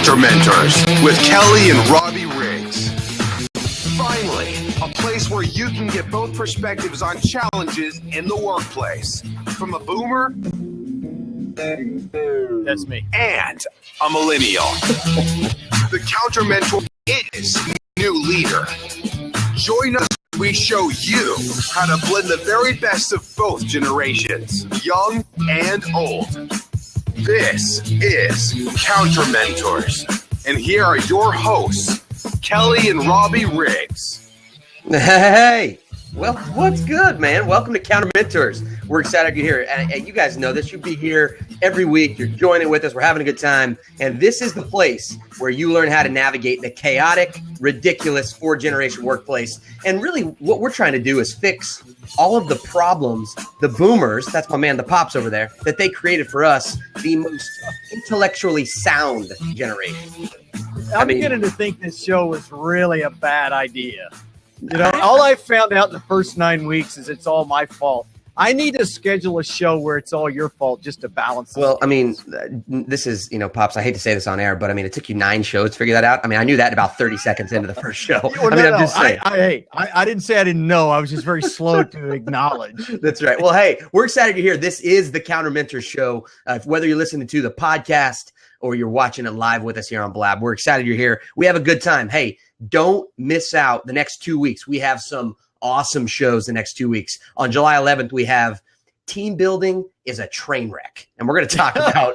CounterMentors with Kelly and Robbie Riggs. Finally, a place where you can get both perspectives on challenges in the workplace. From a boomer, that's me, and a millennial. The CounterMentor is new leader. Join us as we show you how to blend the very best of both generations, young and old. This is CounterMentors, and here are your hosts, Kelly and Robbie Riggs. Hey, well, what's good, man? Welcome to CounterMentors. We're excited you're here, and you guys know this. You'll be here every week. You're joining with us. We're having a good time, and this is the place where you learn how to navigate the chaotic, ridiculous four-generation workplace. And really, what we're trying to do is fix all of the problems the boomers, that's my man, the pops over there, that they created for us, the most intellectually sound generation. I'm beginning to think this show was really a bad idea. You know, all I found out in the first 9 weeks is it's all my fault. I need to schedule a show where it's all your fault just to balance. Well, I mean, this is, Pops, I hate to say this on air, but I mean, it took you 9 shows to figure that out. I mean, I knew that about 30 seconds into the first show. Well, I'm just saying. I didn't say I didn't know. I was just very slow to acknowledge. That's right. Well, hey, we're excited you're here. This is the CounterMentors show. Whether you're listening to the podcast or you're watching it live with us here on Blab, we're excited you're here. We have a good time. Hey, don't miss out the next 2 weeks. We have some awesome shows the next 2 weeks. On July 11th, we have Team Building is a Train Wreck. And we're going to talk about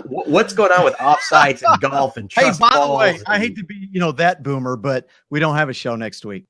what's going on with offsites and golf and trust balls. Hey, by the way, I hate to be, that boomer, but we don't have a show next week.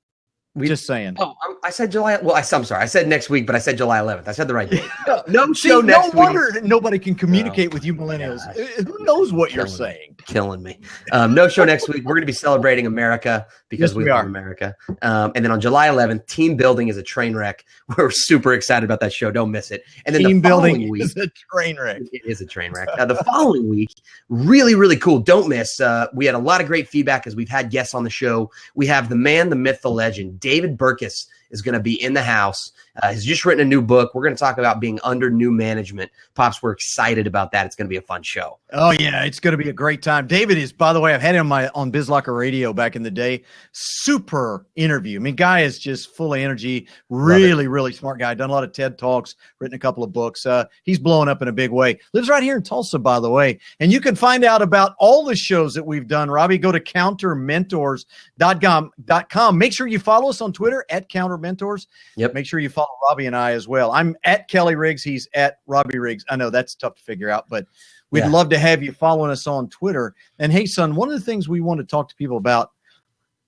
Just saying. Oh, I said July. Well, I'm sorry. I said next week, but I said July 11th. I said the right date. No show next week. No wonder nobody can communicate with you millennials. Who knows what you're saying? Killing me. No show next week. We're going to be celebrating America because we love America. And then on July 11th, Team Building is a Train Wreck. We're super excited about that show. Don't miss it. And then Team Building is a Train Wreck. It is a train wreck. The following week, really, really cool. Don't miss. We had a lot of great feedback as we've had guests on the show. We have the man, the myth, the legend, David Burkus is going to be in the house. He's just written a new book. We're going to talk about being under new management. Pops, we're excited about that. It's going to be a fun show. Oh, yeah. It's going to be a great time. David is, by the way, I've had him on BizLocker Radio back in the day. Super interview. I mean, guy is just full of energy. Really, really smart guy. Done a lot of TED Talks, written a couple of books. He's blowing up in a big way. Lives right here in Tulsa, by the way. And you can find out about all the shows that we've done. Robbie, go to CounterMentors.com. Make sure you follow us on Twitter at CounterMentors. Yep. Make sure you follow Robbie and I as well. I'm at Kelly Riggs. He's at Robbie Riggs. I know that's tough to figure out, but we'd love to have you following us on Twitter. And hey, son, one of the things we want to talk to people about,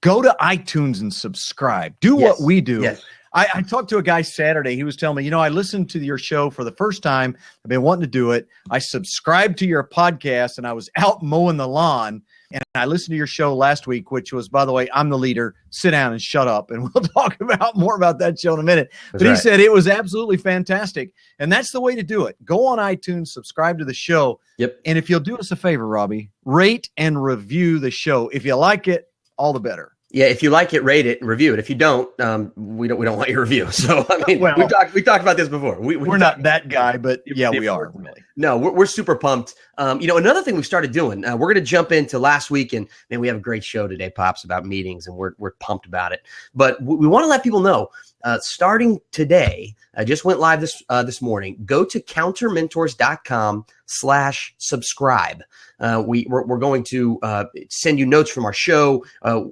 go to iTunes and subscribe. Do what we do. Yes. I talked to a guy Saturday. He was telling me, I listened to your show for the first time. I've been wanting to do it. I subscribed to your podcast, and I was out mowing the lawn. And I listened to your show last week, which was, by the way, I'm the leader. Sit down and shut up. And we'll talk more about that show in a minute. But he said it was absolutely fantastic. And that's the way to do it. Go on iTunes, subscribe to the show. Yep. And if you'll do us a favor, Robbie, rate and review the show. If you like it, all the better. Yeah, if you like it, rate it and review it. If you don't, we don't want your review. So I mean, we talked about this before. We're not that guy, but yeah, we are. Really. No, we're super pumped. Another thing we started doing, we're going to jump into last week, and man, we have a great show today, Pops, about meetings, and we're pumped about it. But we want to let people know, starting today, I just went live this morning. Go to CounterMentors.com/subscribe. We're going to send you notes from our show,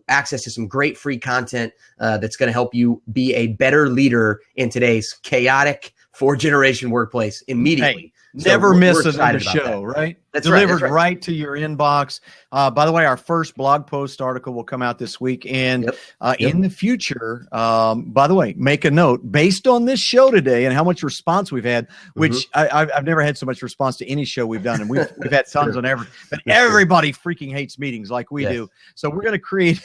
access to some great free content that's going to help you be a better leader in today's chaotic four-generation workplace immediately. Hey, never miss another show, right? That's delivered right. right to your inbox. By the way, our first blog post article will come out this week. And in the future, by the way, make a note, based on this show today and how much response we've had, which I've never had so much response to any show we've done. And we've had tons on every, but everybody freaking hates meetings like we do. So we're going to create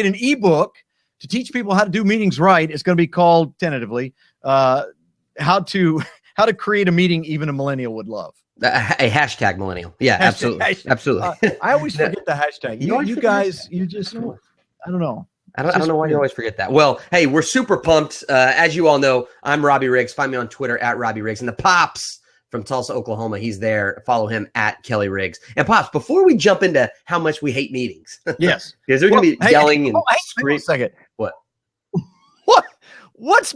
an ebook to teach people how to do meetings right. It's going to be called, tentatively, how to create a meeting even a millennial would love. A hashtag millennial. Yeah, absolutely. Absolutely. I always forget the hashtag. You guys, you just, I don't know. I don't know why you always forget that. Well, hey, we're super pumped. As you all know, I'm Robbie Riggs. Find me on Twitter at Robbie Riggs. And the Pops, from Tulsa, Oklahoma. He's there. Follow him at Kelly Riggs. And Pops, before we jump into how much we hate meetings, yes, because they're going to be yelling and screaming. Wait a second. What? What's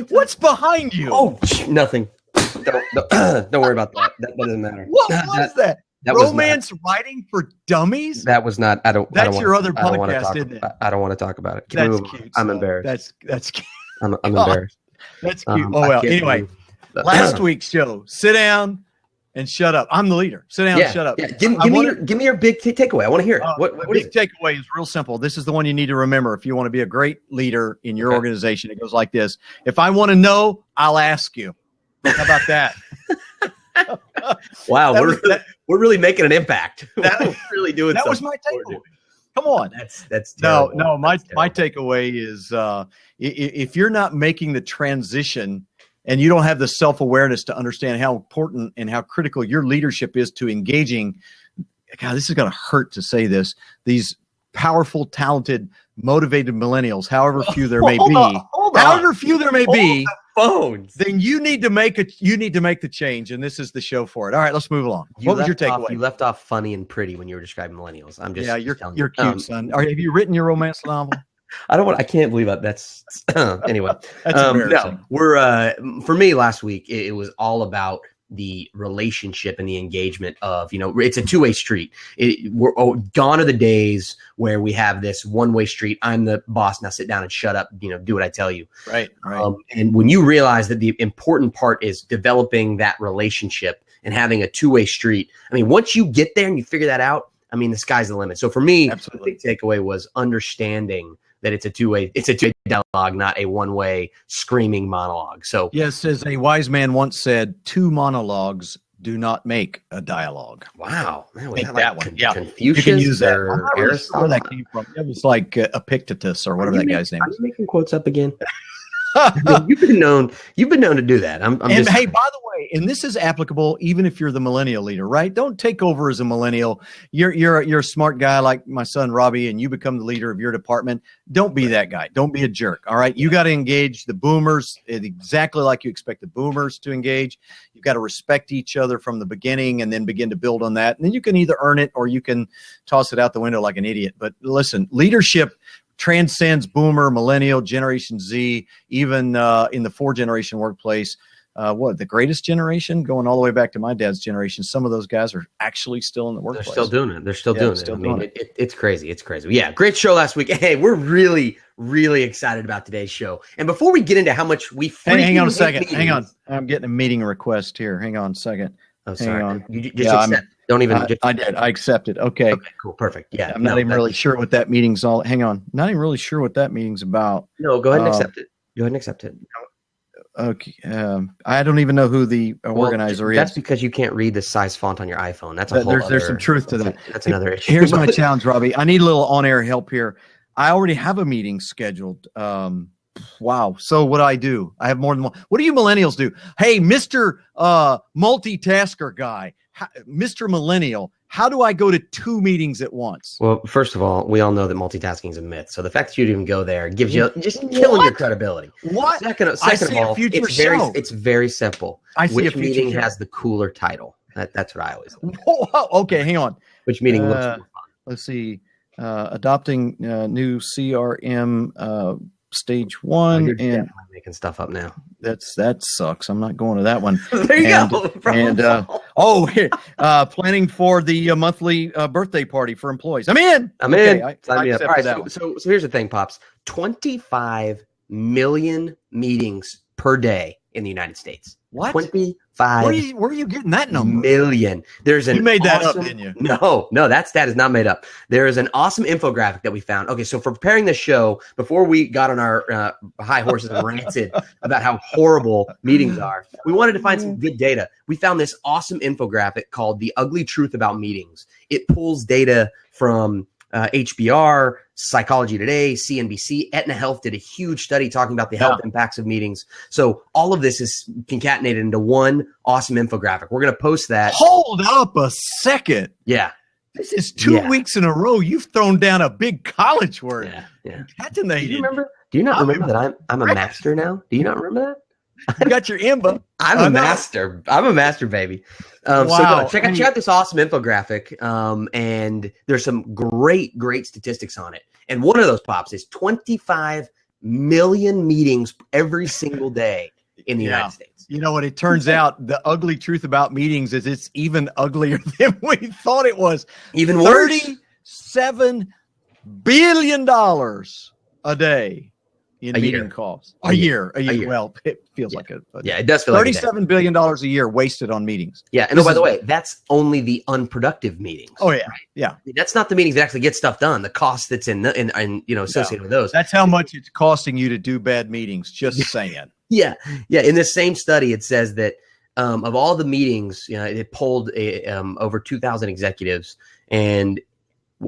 What's behind you? Oh, nothing. Don't worry about that. That doesn't matter. What was that? Romance writing for dummies? That was not. That's your other podcast, isn't it? I don't want to talk about it. That's cute. I'm embarrassed. That's cute. I'm embarrassed. That's cute. Oh well. Anyway, last week's show. Sit down and shut up. I'm the leader. Sit down and shut up. Yeah. Give me your big takeaway. I want to hear it. What big takeaway is real simple. This is the one you need to remember if you want to be a great leader in your organization. It goes like this: if I want to know, I'll ask you. How about that? Wow, we're really making an impact. We're really doing. That was my takeaway. Come on, that's terrible. No. My takeaway is if you're not making the transition and you don't have the self-awareness to understand how important and how critical your leadership is to engaging. God, this is going to hurt to say this. These powerful, talented, motivated millennials, however few there may be, phones. Then you need to make the change, and this is the show for it. All right, let's move along. What was your takeaway? You left off funny and pretty when you were describing millennials. I'm just you're cute, son. Have you written your romance novel? I can't believe that. That's anyway. That's embarrassing. No, we're for me last week. It was all about the relationship and the engagement of, it's a two-way street. We're gone are the days where we have this one-way street. I'm the boss. Now sit down and shut up. Do what I tell you. Right. And when you realize that the important part is developing that relationship and having a two-way street. I mean, once you get there and you figure that out, I mean, the sky's the limit. So for me, absolutely, the big takeaway was understanding that it's a two-way dialogue, not a one-way screaming monologue. So yes, as a wise man once said, two monologues do not make a dialogue. Wow. Man, make that one. Yeah. Confucius, you can use that. Or Where that came from. It was like Epictetus or whatever that guy's name is. Are you making quotes up again? You've been known to do that. Hey, by the way, and this is applicable even if you're the millennial leader, right? Don't take over as a millennial. You're a smart guy like my son Robbie, and you become the leader of your department. Don't be that guy. Don't be a jerk. All right, you got to engage the boomers exactly like you expect the boomers to engage. You've got to respect each other from the beginning, and then begin to build on that. And then you can either earn it or you can toss it out the window like an idiot. But listen, leadership transcends boomer, millennial, Generation Z, even in the 4-generation workplace. The greatest generation, going all the way back to my dad's generation. Some of those guys are actually still in the workplace. They're still doing it. Doing it. It's crazy. It's crazy. Yeah, great show last week. Hey, we're really, really excited about today's show. And before we get into how much we hang on a second. Hang on. I'm getting a meeting request here. Hang on a second. Oh, sorry. Hang on. You just accept. Don't even. I did. I accepted. Okay. Cool. Perfect. Yeah. I'm not even really sure what that meeting's all. Hang on. Not even really sure what that meeting's about. No, go ahead and accept it. Go ahead and accept it. Okay. I don't even know who the organizer is. That's because you can't read the size font on your iPhone. That's a whole there's some truth to that. That's another issue. Here's my challenge, Robbie. I need a little on-air help here. I already have a meeting scheduled. Wow. So what do I do? I have more than one. What do you millennials do? Hey, Mr. Multitasker guy, Mr. Millennial, how do I go to 2 meetings at once? Well, first of all, we all know that multitasking is a myth. So the fact that you didn't go there gives you just killing your credibility. What? Second of all, it's very simple. Which meeting has the cooler title? That's what I always look at. Okay, hang on. Which meeting looks more fun? Let's see. Adopting new CRM stage 1. You're definitely making stuff up now. That sucks. I'm not going to that one. There you go. Planning for the monthly birthday party for employees. I'm in. Sign me up. All right. So here's the thing, Pops. 25 million meetings per day in the United States. What? 25. Where are you getting that number? Million. You made that up, didn't you? No, that stat is not made up. There is an awesome infographic that we found. Okay, so for preparing this show, before we got on our high horses and ranted about how horrible meetings are, we wanted to find some good data. We found this awesome infographic called The Ugly Truth About Meetings. It pulls data from HBR, Psychology Today, CNBC, Aetna Health did a huge study talking about the health impacts of meetings. So all of this is concatenated into one awesome infographic. We're going to post that. Hold up a second. Yeah. This is 2 weeks in a row. You've thrown down a big college word. Yeah. Concatenated. Do you not remember that I'm a master now? Do you not remember that? You got your IMBA. I'm a master. I'm a master, baby. Wow. So no, check out this awesome infographic. And there's some great statistics on it. And one of those, Pops, is 25 million meetings every single day in the United States. You know what? It turns out the ugly truth about meetings is it's even uglier than we thought it was. Even worse. $37 billion a day in meeting costs. A year. Well, it feels like a it does feel like $37 billion a year wasted on meetings. Yeah. And by the way, that's only the unproductive meetings. Oh, yeah. Right? Yeah. That's not the meetings that actually get stuff done. The cost that's in associated with those. That's how much it's costing you to do bad meetings. Just saying. Yeah. In this same study, it says that of all the meetings, it polled over 2,000 executives. And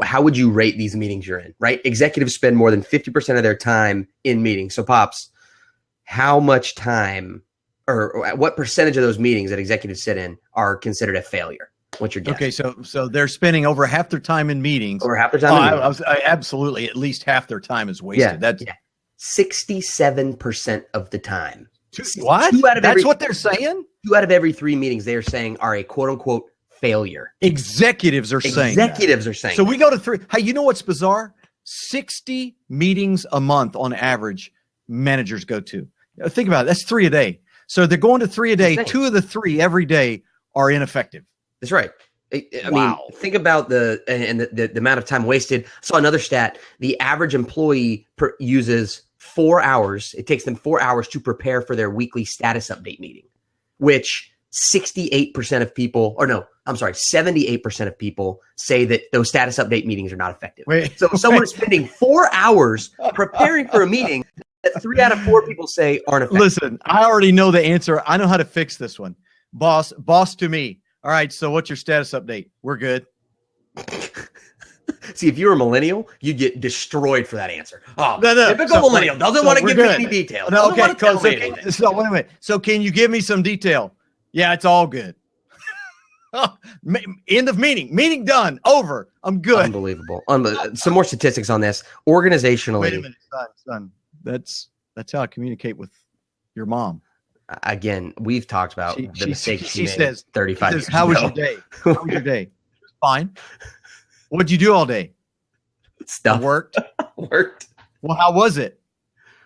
how would you rate these meetings you're in, right? Executives spend more than 50% of their time in meetings. So, Pops, how much time or what percentage of those meetings that executives sit in are considered a failure? What's your guess? Okay, so they're spending over half their time in meetings. Over half their time in meetings. Absolutely. At least half their time is wasted. That's 67% of the time. What? That's what they're saying? 2 out of every 3 meetings they are saying are a quote-unquote failure. Executives are saying. So we go to 3. Hey, you know what's bizarre? 60 meetings a month on average managers go to. Think about it. That's 3 a day. So they're going to 3 a day. 2 of the 3 every day are ineffective. That's right. I mean, think about the amount of time wasted. I saw another stat. The average employee uses 4 hours. It takes them 4 hours to prepare for their weekly status update meeting, which 78% of people, 78% of people say that those status update meetings are not effective. So someone is spending 4 hours preparing for a meeting that 3 out of 4 people say aren't effective. Listen, I already know the answer. I know how to fix this one. Boss to me. All right, so what's your status update? We're good. See, if you're a millennial, you get destroyed for that answer. Oh, no. Typical millennial doesn't want to give me any details. No, okay, wait a minute. So can you give me some detail? Yeah, it's all good. End of meeting. Meeting done. Over. I'm good. Unbelievable. Some more statistics on this. Organizationally. Wait a minute, son. That's how I communicate with your mom. Again, we've talked about the mistakes she made says 35 years ago. How was your day? How was your day? Fine. What'd you do all day? Stuff. Worked. Well, how was it?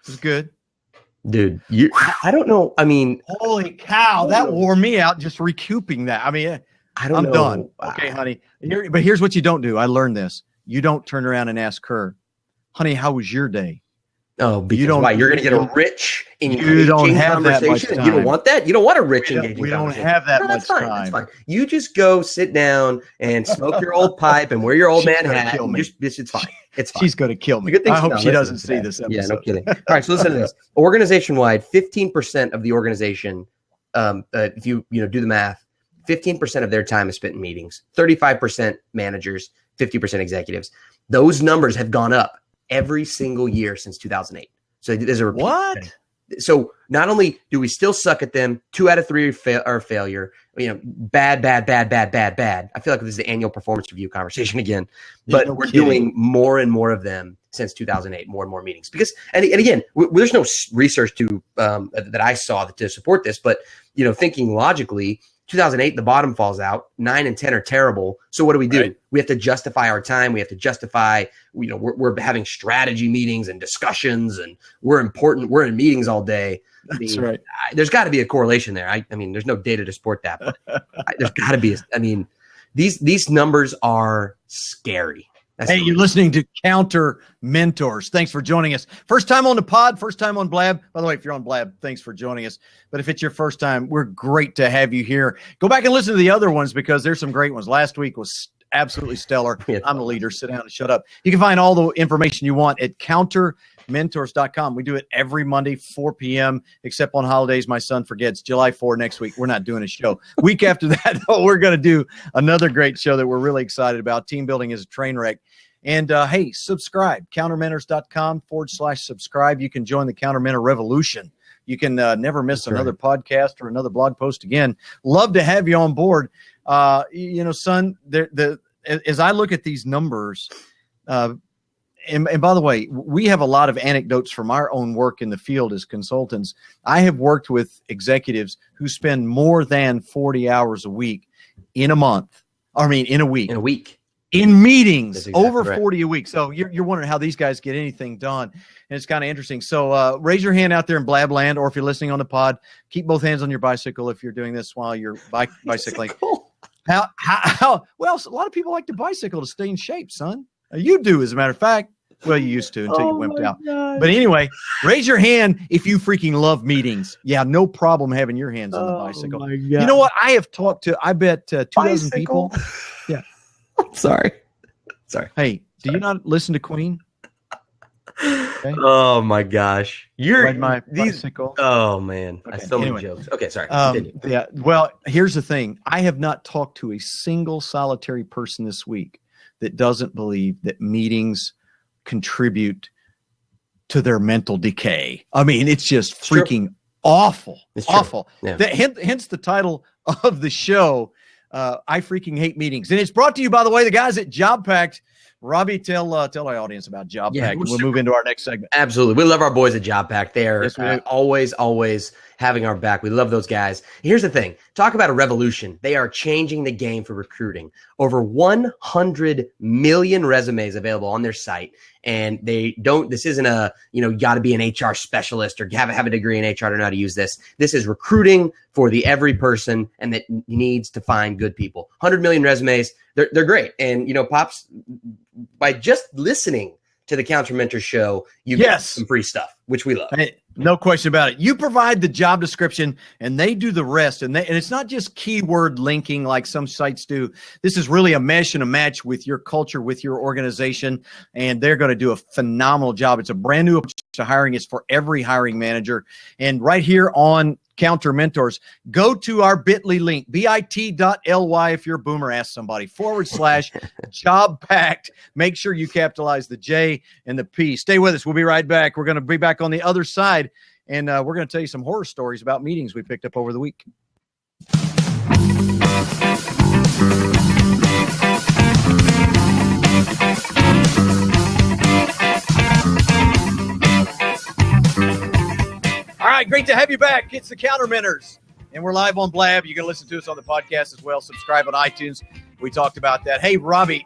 It was good. Dude, I don't know. I mean, holy cow, that wore me out just recouping that. I mean, I'm done. Okay, honey. But here's what you don't do. I learned this. You don't turn around and ask her, honey, how was your day? Oh, because you're going to get a rich, engaging conversation. You don't want that. You don't want a rich, engaging conversation. We don't have that much time. That's fine. You just go sit down and smoke your old pipe and wear your old man hat. It's fine. It's fine. She's going to kill me. I hope she doesn't see this episode. Yeah, no kidding. All right, so listen to this. Organization-wide, 15% of the organization, if you do the math, 15% of their time is spent in meetings. 35% managers, 50% executives. Those numbers have gone up every single year since 2008. So there's a repeat. What? So not only do we still suck at them, 2 out of 3 are failure. Bad. I feel like this is the annual performance review conversation again. But we're doing more and more of them since 2008, more and more meetings. Because and again, there's no research to that I saw to support this. But thinking logically, 2008, the bottom falls out. 9 and 10 are terrible. So what do? Right. We have to justify our time. We have to justify, we're having strategy meetings and discussions, and we're important. We're in meetings all day. That's right. There's got to be a correlation there. I mean, there's no data to support that, but there's got to be. These numbers are scary. Hey, you're listening to CounterMentors. Thanks for joining us. First time on the pod, first time on Blab. By the way, if you're on Blab, thanks for joining us. But if it's your first time, we're great to have you here. Go back and listen to the other ones because there's some great ones. Last week was absolutely stellar. I'm the leader. Sit down and shut up. You can find all the information you want at CounterMentors.com. We do it every Monday, 4 p.m., except on holidays. My son forgets. July 4 next week. We're not doing a show. Week after that, we're going to do another great show that we're really excited about. Team building is a train wreck. And, hey, subscribe. CounterMentors.com/subscribe. You can join the CounterMentor revolution. You can never miss another podcast or another blog post again. Love to have you on board. Son, as I look at these numbers, and by the way, we have a lot of anecdotes from our own work in the field as consultants. I have worked with executives who spend more than 40 hours a week in a month. I mean, in a week. In a week. In meetings, exactly over right. 40 a week. So you're wondering how these guys get anything done. And it's kind of interesting. So raise your hand out there in Blab Land, or if you're listening on the pod, keep both hands on your bicycle if you're doing this while you're bicycling. How? Well, a lot of people like to bicycle to stay in shape, son. You do, as a matter of fact. Well, you used to until you wimped out. God. But anyway, raise your hand if you freaking love meetings. Yeah, no problem having your hands on the bicycle. You know what? I have talked to, I bet, 2,000 people. Yeah. Sorry. Hey, do you not listen to Queen? Okay. Oh my gosh. Ride my bicycle. Oh man. Okay. So many jokes. Okay, sorry. Yeah. Well, here's the thing. I have not talked to a single solitary person this week that doesn't believe that meetings contribute to their mental decay. I mean, it's just freaking awful. It's awful. Yeah. Hence the title of the show, I freaking hate meetings. And it's brought to you, by the way, the guys at Job Pact. Robbie, tell our audience about Job Pact. We'll move into our next segment. Absolutely. We love our boys at Job Pact. They are always having our back. We love those guys. Here's the thing. Talk about a revolution. They are changing the game for recruiting. Over 100 million resumes available on their site. And this isn't you got to be an HR specialist or have a degree in HR to know how to use this. This is recruiting for the every person and that needs to find good people. 100 million resumes. They're great. And, Pops, by just listening to the CounterMentors show, you get some free stuff, which we love. No question about it. You provide the job description and they do the rest. And it's not just keyword linking like some sites do. This is really a mesh and a match with your culture, with your organization. And they're going to do a phenomenal job. It's a brand new approach to hiring. It's for every hiring manager. And right here on CounterMentors, go to our bit.ly link, bit.ly if you're a boomer, ask somebody, /Job Pact. Make sure you capitalize the J and the P. Stay with us. We'll be right back. We're going to be back on the other side, and we're going to tell you some horror stories about meetings we picked up over the week. All right, great to have you back. It's the CounterMentors, and we're live on Blab. You can listen to us on the podcast as well. Subscribe on iTunes. We talked about that. Hey, Robbie,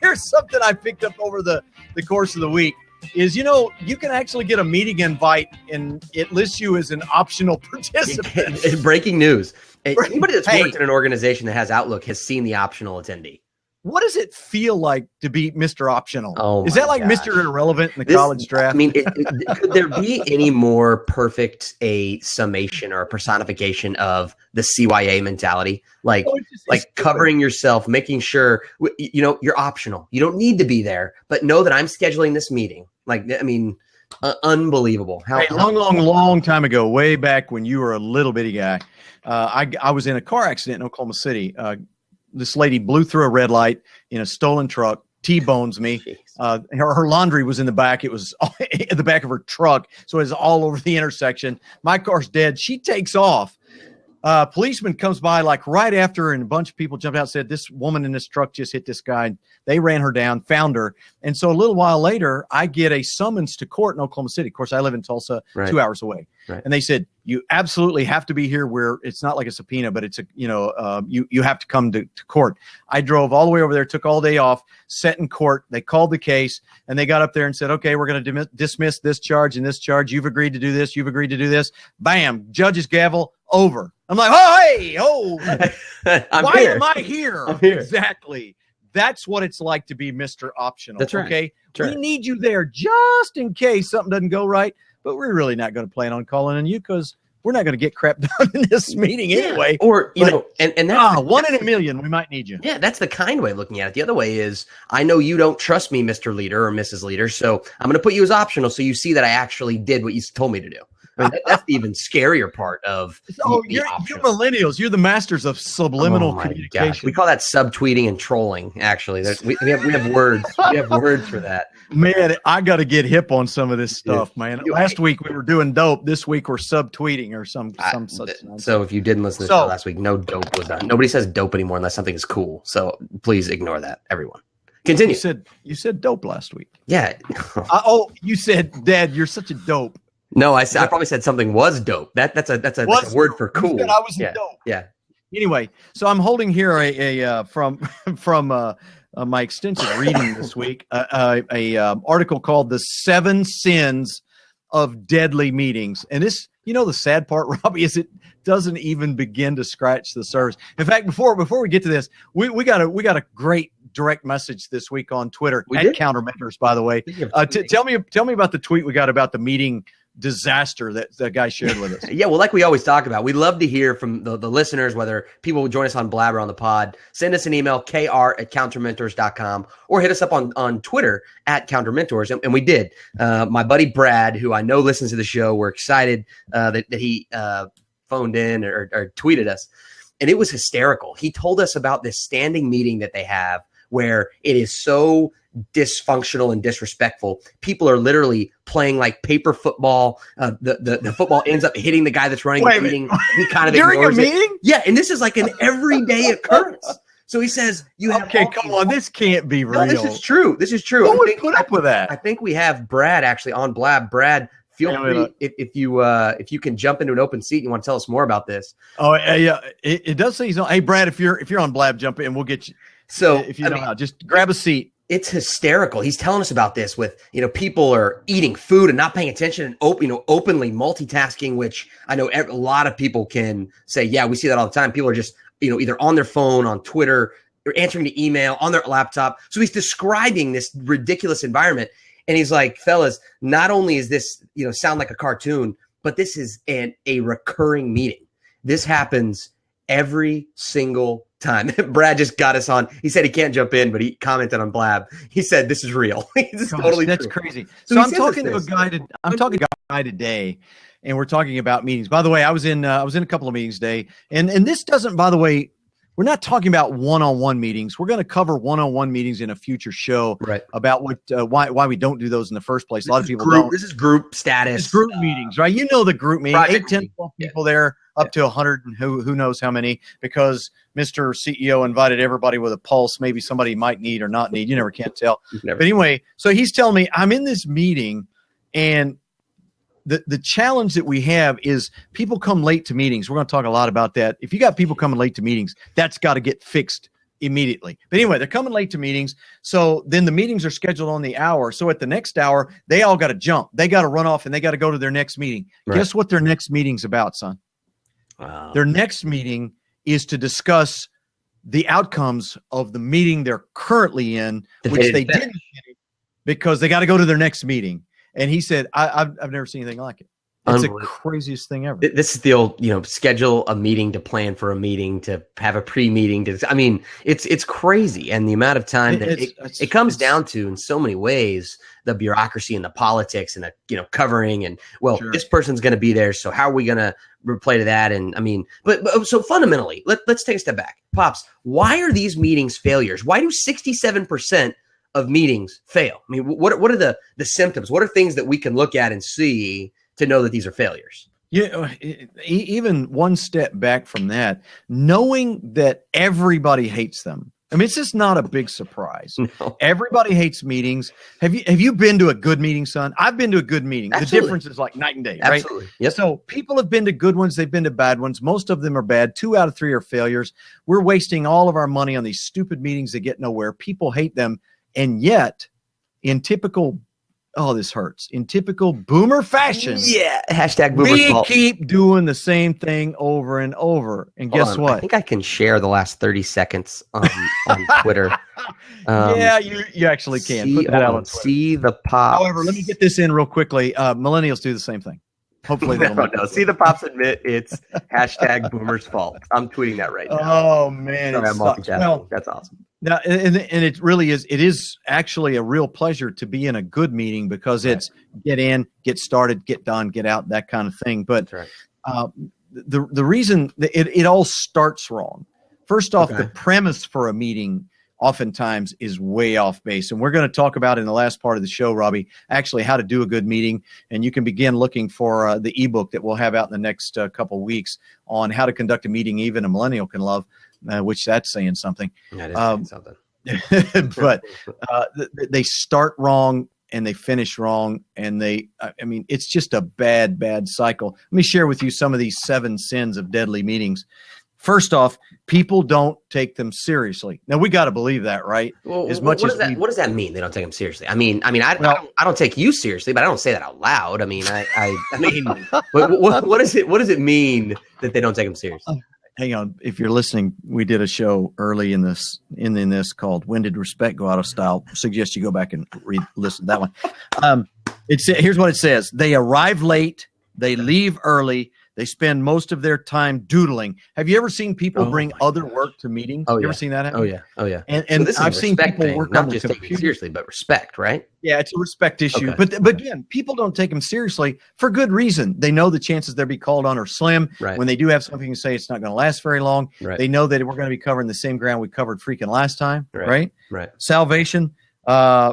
here's something I picked up over the course of the week is, you can actually get a meeting invite, and it lists you as an optional participant. Breaking news. Anybody that's worked in an organization that has Outlook has seen the optional attendee. What does it feel like to be Mr. Optional? Oh, is that like gosh. Mr. Irrelevant in the college draft? I mean, could there be any more perfect a summation or a personification of the CYA mentality? Like covering yourself, making sure, you're optional. You don't need to be there, but know that I'm scheduling this meeting. Unbelievable. Long time ago, way back when you were a little bitty guy, I was in a car accident in Oklahoma City. This lady blew through a red light in a stolen truck, T-bones me. Her laundry was in the back. It was at the back of her truck, so it was all over the intersection. My car's dead. She takes off. Policeman comes by like right after her, and a bunch of people jumped out and said, this woman in this truck just hit this guy. They ran her down, found her. And so a little while later, I get a summons to court in Oklahoma City. Of course, I live in Tulsa, 2 hours away. Right. And they said, you absolutely have to be here, where it's not like a subpoena, but it's you have to come to court. I drove all the way over there, took all day off, sat in court. They called the case, and they got up there and said, okay, we're going to dismiss this charge and this charge. You've agreed to do this. You've agreed to do this. Bam, judge's gavel, over. I'm like, why am I here? I'm here. Exactly. That's what it's like to be Mr. Optional. That's right. Okay. That's right. We need you there just in case something doesn't go right, but we're really not going to plan on calling on you because we're not going to get crap done in this meeting anyway. Or, and that's one in a million, we might need you. Yeah, that's the kind way of looking at it. The other way is, I know you don't trust me, Mr. Leader or Mrs. Leader, so I'm going to put you as optional so you see that I actually did what you told me to do. I mean, that's the even scarier part of you're millennials. You're the masters of subliminal communication. Gosh. We call that subtweeting and trolling. Actually, we have words. We have words for that. Man, I got to get hip on some of this stuff, man. Last week we were doing dope. This week we're subtweeting or some such. So if you didn't listen to the show last week, no dope was done. Nobody says dope anymore unless something is cool. So please ignore that, everyone. Continue. You said dope last week. Yeah. You said, Dad, you're such a dope. No, I probably said something was dope. That's a word for cool. You said I was dope. Yeah. Anyway, so I'm holding here a from my extensive reading this week, a article called "The 7 Sins of Deadly Meetings," and this, the sad part, Robbie, is it doesn't even begin to scratch the surface. In fact, before we get to this, we got a great direct message this week on Twitter at CounterMentors, by the way. Tell me about the tweet we got about the meeting disaster that guy shared with us. Yeah, well, like we always talk about, we love to hear from the listeners, whether people will join us on Blabber on the pod. Send us an email, kr@countermentors.com, or hit us up on Twitter at CounterMentors. And we did. My buddy Brad, who I know listens to the show, we're excited that he phoned in or tweeted us. And it was hysterical. He told us about this standing meeting that they have where it is so dysfunctional and disrespectful. People are literally playing like paper football. The football ends up hitting the guy that's running the meeting. He kind of during ignores a meeting? it. Yeah, and this is like an everyday occurrence. So he says, "You have come on, this can't be real." No, this is true. This is true. Who would put up with that? I think we have Brad actually on Blab. Brad, feel free if you can jump into an open seat and you want to tell us more about this. Oh yeah, it does say he's on. Hey Brad, if you're on Blab, jump in. We'll get you. So if you don't know, just grab a seat. It's hysterical. He's telling us about this with, people are eating food and not paying attention and openly multitasking, which I know a lot of people can say, yeah, we see that all the time. People are just, either on their phone, on Twitter, or answering the email on their laptop. So he's describing this ridiculous environment. And he's like, fellas, not only is this, sound like a cartoon, but this is a recurring meeting. This happens every single time. Brad just got us on. He said he can't jump in, but he commented on Blab. He said this is real. That's crazy. So I'm talking to a guy today, and we're talking about meetings. By the way, I was in a couple of meetings today, and this doesn't. By the way, we're not talking about one-on-one meetings. We're going to cover one-on-one meetings in a future show, right? About why we don't do those in the first place. A lot of people don't. This is group status. It's group meetings, right? The group meeting, 8, 10, 12 people there. Up to 100 and who knows how many, because Mr. CEO invited everybody with a pulse. Maybe somebody might need or not need. You never can't tell. But anyway, so he's telling me I'm in this meeting, and the challenge that we have is people come late to meetings. We're going to talk a lot about that. If you got people coming late to meetings, that's got to get fixed immediately. But anyway, they're coming late to meetings. So then the meetings are scheduled on the hour. So at the next hour, they all got to jump. They got to run off and they got to go to their next meeting. Right. Guess what their next meeting's about, son? Wow. Their next meeting is to discuss the outcomes of the meeting they're currently in, which they didn't get because they got to go to their next meeting. And he said, I've never seen anything like it. It's the craziest thing ever. This is the old, schedule a meeting to plan for a meeting, to have a pre-meeting. It's crazy. And the amount of time that it comes down to in so many ways, the bureaucracy and the politics and the, covering and, this person's going to be there. So how are we going to replay to that? And but so fundamentally, let's take a step back. Pops, why are these meetings failures? Why do 67% of meetings fail? What are the symptoms? What are things that we can look at and see to know that these are failures? Yeah, even one step back from that, knowing that everybody hates them. It's just not a big surprise. No. Everybody hates meetings. Have you been to a good meeting, son? I've been to a good meeting. Absolutely. The difference is like night and day, right? Absolutely. Yep. So people have been to good ones. They've been to bad ones. Most of them are bad. 2 out of 3 are failures. We're wasting all of our money on these stupid meetings that get nowhere. People hate them. And yet, in typical boomer fashion. Yeah. Hashtag boomer's fault. We keep doing the same thing over and over. And guess what? I think I can share the last 30 seconds on Twitter. Yeah, you actually can. Put that out on Twitter. See the pops. However, let me get this in real quickly. Millennials do the same thing. Hopefully they don't. No. See the pops admit it's hashtag boomer's fault. I'm tweeting that right now. Oh, man. Sorry, I'm multitasking. Well, that's awesome. Now, and it really is. It is actually a real pleasure to be in a good meeting because it's get in, get started, get done, get out, that kind of thing. But the reason it all starts wrong. First off, the premise for a meeting oftentimes is way off base. And we're going to talk about in the last part of the show, Robbie, actually how to do a good meeting. And you can begin looking for the ebook that we'll have out in the next couple weeks on how to conduct a meeting even a millennial can love. Which that's saying something. That is saying something. but they start wrong and they finish wrong. And it's just a bad cycle. Let me share with you some of these 7 sins of deadly meetings. First off, people don't take them seriously. Now we got to believe that, right? Well, what does that mean? They don't take them seriously. I don't take you seriously, but I don't say that out loud. I mean, what does it mean that they don't take them seriously? Hang on. If you're listening, we did a show early in this called "When Did Respect Go Out of Style?" Suggest you go back and listen to that one. Here's what it says: they arrive late, they leave early. They spend most of their time doodling. Have you ever seen people bring other work to meetings? Oh, you ever seen that happen? Oh yeah. And I've seen people work not on just the taking it seriously, but respect, right? Yeah, it's a respect issue. Okay. But again, people don't take them seriously for good reason. They know the chances they'll be called on are slim. Right. When they do have something to say, it's not going to last very long. Right. They know that we're going to be covering the same ground we covered freaking last time. Right. Salvation,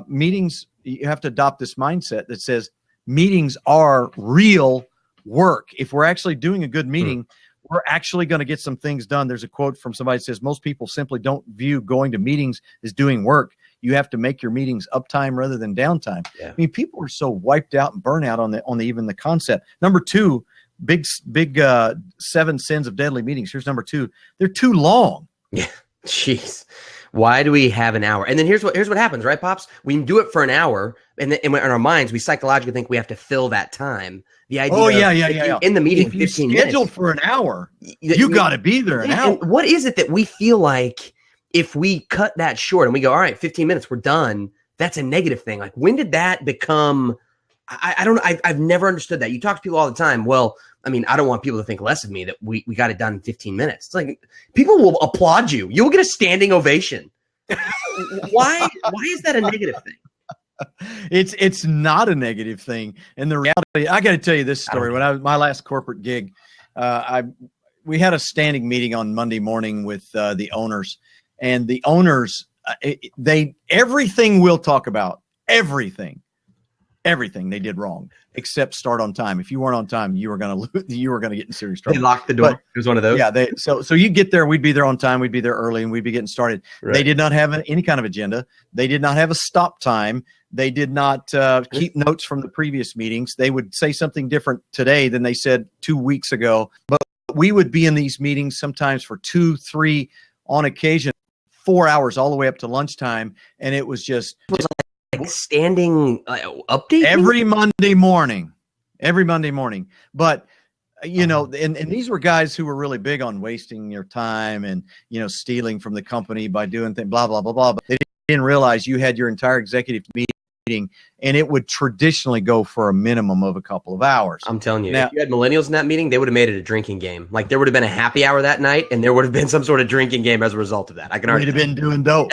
meetings, you have to adopt this mindset that says meetings are real work. If we're actually doing a good meeting, we're actually going to get some things done. There's a quote from somebody that says most people simply don't view going to meetings as doing work. You have to make your meetings uptime rather than downtime. Yeah. I mean, people are so wiped out and burnt out on the concept. Number 2, big 7 sins of deadly meetings. Here's number 2. They're too long. Yeah. Jeez. Why do we have an hour? And then here's what happens, right, Pops? We do it for an hour, and then in our minds, we psychologically think we have to fill that time. The idea in the meeting, if 15 minutes. Scheduled for an hour, you got to be there an hour. And what is it that we feel like if we cut that short and we go, all right, 15 minutes, we're done, that's a negative thing? Like, when did that become – I don't know. I've never understood that. You talk to people all the time. Well, I mean, I don't want people to think less of me that we got it done in 15 minutes. It's like people will applaud you. You'll get a standing ovation. Why is that a negative thing? It's not a negative thing. And the reality, I got to tell you this story. When my last corporate gig, we had a standing meeting on Monday morning with the owners, and the owners, everything we'll talk about, everything they did wrong except start on time. If you weren't on time, you were going to get in serious trouble. They locked the door. It was one of those. Yeah. So you get there, we'd be there on time. We'd be there early and we'd be getting started. Right. They did not have any kind of agenda. They did not have a stop time. They did not keep notes from the previous meetings. They would say something different today than they said 2 weeks ago, but we would be in these meetings sometimes for 2, 3, on occasion, 4 hours all the way up to lunchtime. And it was just like standing update every Monday morning. But and these were guys who were really big on wasting your time and stealing from the company by doing things, blah blah blah blah. But they didn't realize you had your entire executive meeting, and it would traditionally go for a minimum of a couple of hours. I'm telling you, if you had millennials in that meeting, they would have made it a drinking game. Like there would have been a happy hour that night, and there would have been some sort of drinking game as a result of that. I can already have been doing dope.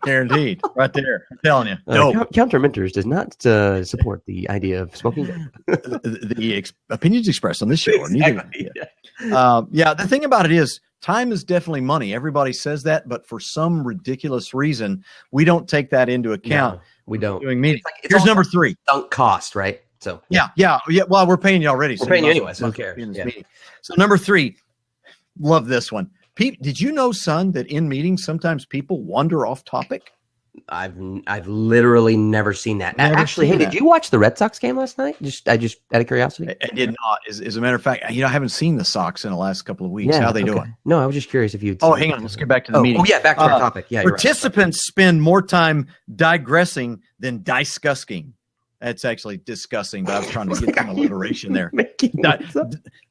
Guaranteed, right there. I'm telling you. CounterMentors does not support the idea of smoking. The opinions expressed on this show are neither. The thing about it is, time is definitely money. Everybody says that, but for some ridiculous reason, we don't take that into account. No, we don't. Doing meetings. Here's number 3. Sunk cost, right? So yeah. Well, we're paying you already. We're paying you anyway. So who cares? So number 3, love this one. Pete, did you know, son, that in meetings sometimes people wander off topic? I've literally never seen that. Actually, did you watch the Red Sox game last night? I just out of curiosity. I did not. As a matter of fact, I haven't seen the Sox in the last couple of weeks. Yeah, how they doing? No, I was just curious if you. Hang on. Let's get back to the meeting. Back to our topic. Yeah, participants spend more time digressing than discussing. That's actually discussing, but I was trying to get some alliteration there.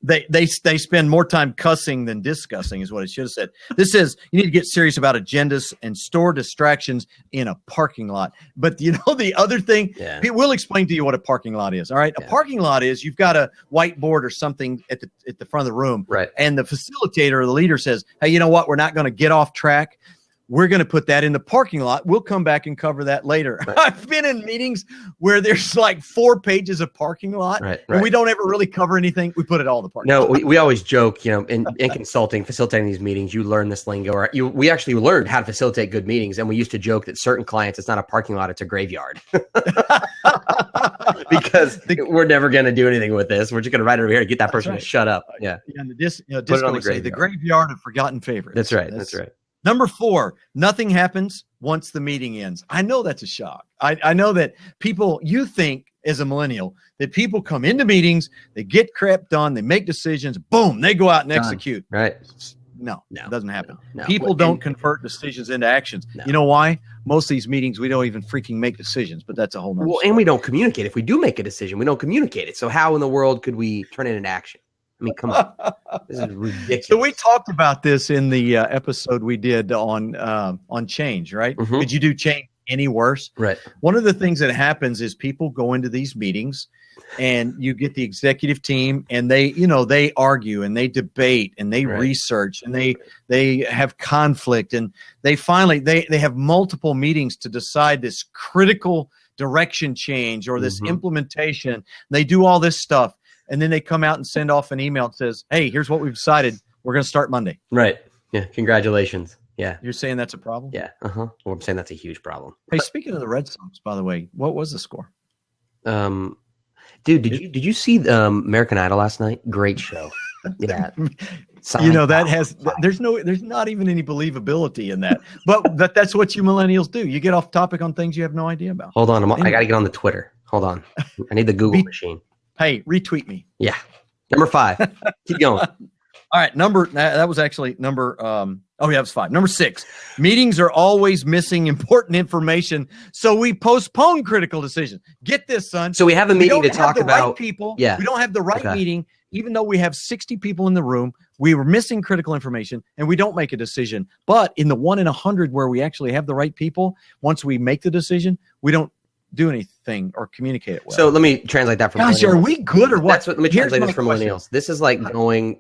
They spend more time cussing than discussing is what it should have said. This says you need to get serious about agendas and store distractions in a parking lot. But the other thing, we'll explain to you what a parking lot is. All right. A parking lot is you've got a whiteboard or something at the front of the room. Right. And the facilitator or the leader says, hey, you know what? We're not going to get off track. We're going to put that in the parking lot. We'll come back and cover that later. Right. I've been in meetings where there's like 4 pages of parking lot, and we don't ever really cover anything. We put it all in the parking lot. No, we always joke, in consulting, facilitating these meetings, you learn this lingo. We actually learned how to facilitate good meetings, and we used to joke that certain clients, it's not a parking lot, it's a graveyard. Because we're never going to do anything with this. We're just going to write it over here and get that person to shut up. Yeah. And the disco would say the graveyard of forgotten favorites. That's right. Number 4, nothing happens once the meeting ends. I know that's a shock. I know that people, you think as a millennial, that people come into meetings, they get crap done, they make decisions, boom, they go out and execute. Right. No, it doesn't happen. No. People don't convert decisions into actions. No. You know why? Most of these meetings, we don't even freaking make decisions, but that's a whole nother story. And we don't communicate. If we do make a decision, we don't communicate it. So how in the world could we turn it into action? I mean, come on. This is ridiculous. So we talked about this in the episode we did on change, right? Mm-hmm. Could you do change any worse? Right. One of the things that happens is people go into these meetings and you get the executive team and they argue and they debate and they research and they have conflict and they finally they have multiple meetings to decide this critical direction change or this implementation. They do all this stuff. And then they come out and send off an email that says, hey, here's what we've decided. We're going to start Monday. Right. Yeah. Congratulations. Yeah. You're saying that's a problem? Yeah. Well, I'm saying that's a huge problem. Hey, speaking of the Red Sox, by the way, what was the score? Dude, did you see American Idol last night? Great show. Yeah. There's not even any believability in that. But that's what you millennials do. You get off topic on things you have no idea about. Hold on. I got to get on the Twitter. Hold on. I need the Google machine. Hey, retweet me. Yeah. Number 5. Keep going. All right. That was actually number. That was 5. Number 6. Meetings are always missing important information, so we postpone critical decisions. Get this, son. So we have a meeting to talk about right people. Yeah. We don't have the right meeting, even though we have 60 people in the room. We were missing critical information, and we don't make a decision. But in the 1 in 100 where we actually have the right people, once we make the decision, we don't do anything or communicate it well. So let me translate that for Gosh, are we good or what? Let me translate this for millennials. This is like going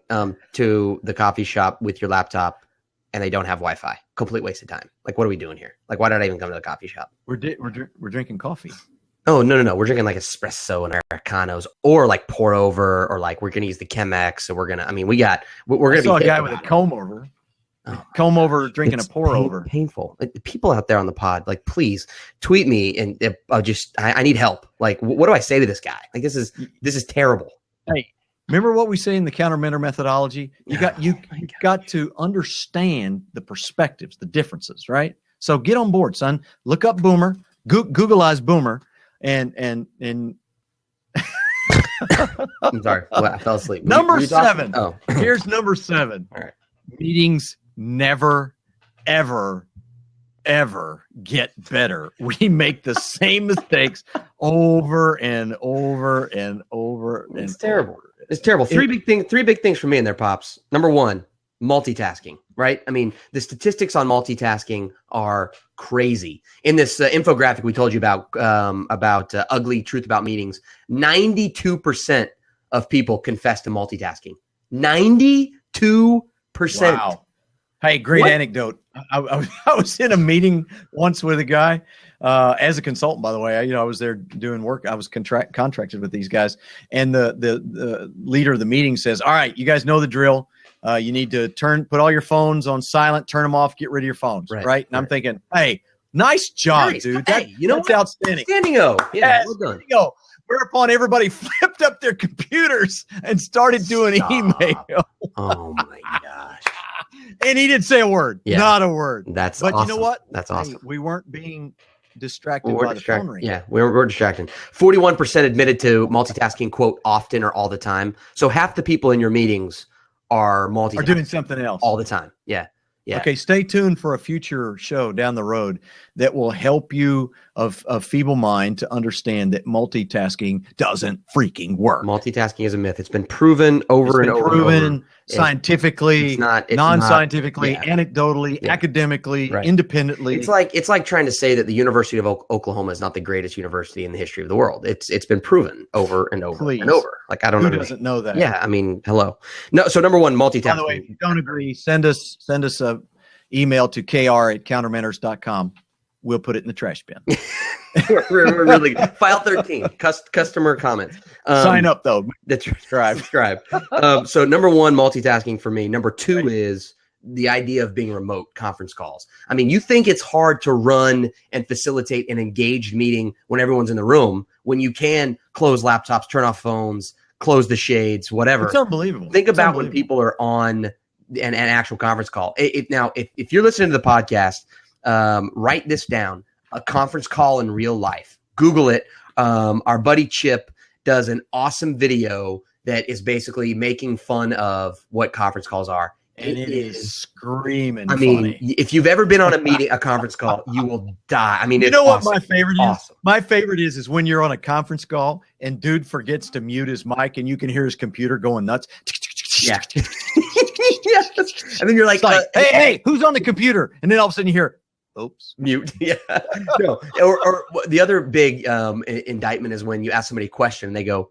to the coffee shop with your laptop and they don't have Wi-Fi. Complete waste of time. Like, what are we doing here? Like, why did I even come to the coffee shop? We're drinking coffee. Oh, no. We're drinking like espresso and Americanos or like pour over or like we're going to use the Chemex. So we're going to I saw a guy with a comb over. Comb over, drinking a pour over. Painful. People out there on the pod, like, please tweet me and I need help. Like, what do I say to this guy? Like, this is terrible. Hey, remember what we say in the CounterMentor methodology? You got to understand the perspectives, the differences, right? So get on board, son. Look up Boomer, Googleize Boomer, and I'm sorry, I fell asleep. Number 7. Oh, here's number 7. All right. Meetings never, ever, ever get better. We make the same mistakes over and over and over. It's terrible. It's terrible. Three big things for me in there, Pops. Number 1, multitasking, right? I mean, the statistics on multitasking are crazy. In this infographic we told you about ugly truth about meetings, 92% of people confess to multitasking. 92%. Wow. Hey, great anecdote. I was in a meeting once with a guy as a consultant, by the way. I was there doing work. I was contracted with these guys. And the leader of the meeting says, all right, you guys know the drill. You need to put all your phones on silent, turn them off, get rid of your phones. Right. And I'm thinking, hey, nice job, dude. That's outstanding. Standing-o. Yeah, well done. Standing-o. Whereupon everybody flipped up their computers and started doing email. Oh my gosh. And he didn't say a word. Yeah. Not a word. But awesome. You know what? That's awesome. We weren't being distracted by the phone ring. Yeah, we're distracted. 41% admitted to multitasking, quote, often or all the time. So half the people in your meetings are multitasking. Are doing something else. All the time. Yeah. Yeah. Okay, stay tuned for a future show down the road that will help you of feeble mind to understand that multitasking doesn't freaking work. Multitasking is a myth. It's been proven over and over. Scientifically, non-scientifically, anecdotally, academically, independently. It's like trying to say that the University of Oklahoma is not the greatest university in the history of the world. It's been proven over and over and over. Like, I don't know. Who doesn't know that? Yeah, I mean, hello. No, so number 1, multitasking. By the way, if you don't agree, send us a email to kr@countermentors.com. We'll put it in the trash bin. we're really good. File 13, customer comments. Sign up though. Subscribe. So number 1, multitasking for me. Number 2 is the idea of being remote conference calls. I mean, you think it's hard to run and facilitate an engaged meeting when everyone's in the room, when you can close laptops, turn off phones, close the shades, whatever. It's unbelievable. Think about when people are on an actual conference call. Now, if you're listening to the podcast, write this down: a conference call in real life. Google it. Our buddy Chip does an awesome video that is basically making fun of what conference calls are. And it is screaming I mean, funny. If you've ever been on a conference call, you will die. I mean, you it's know awesome. what my favorite Awesome. is? My favorite is when you're on a conference call and dude forgets to mute his mic and you can hear his computer going nuts. Yeah. Yes. And then you're like, hey, who's on the computer? And then all of a sudden you hear, oops. Mute. Yeah. No. Or the other big indictment is when you ask somebody a question and they go,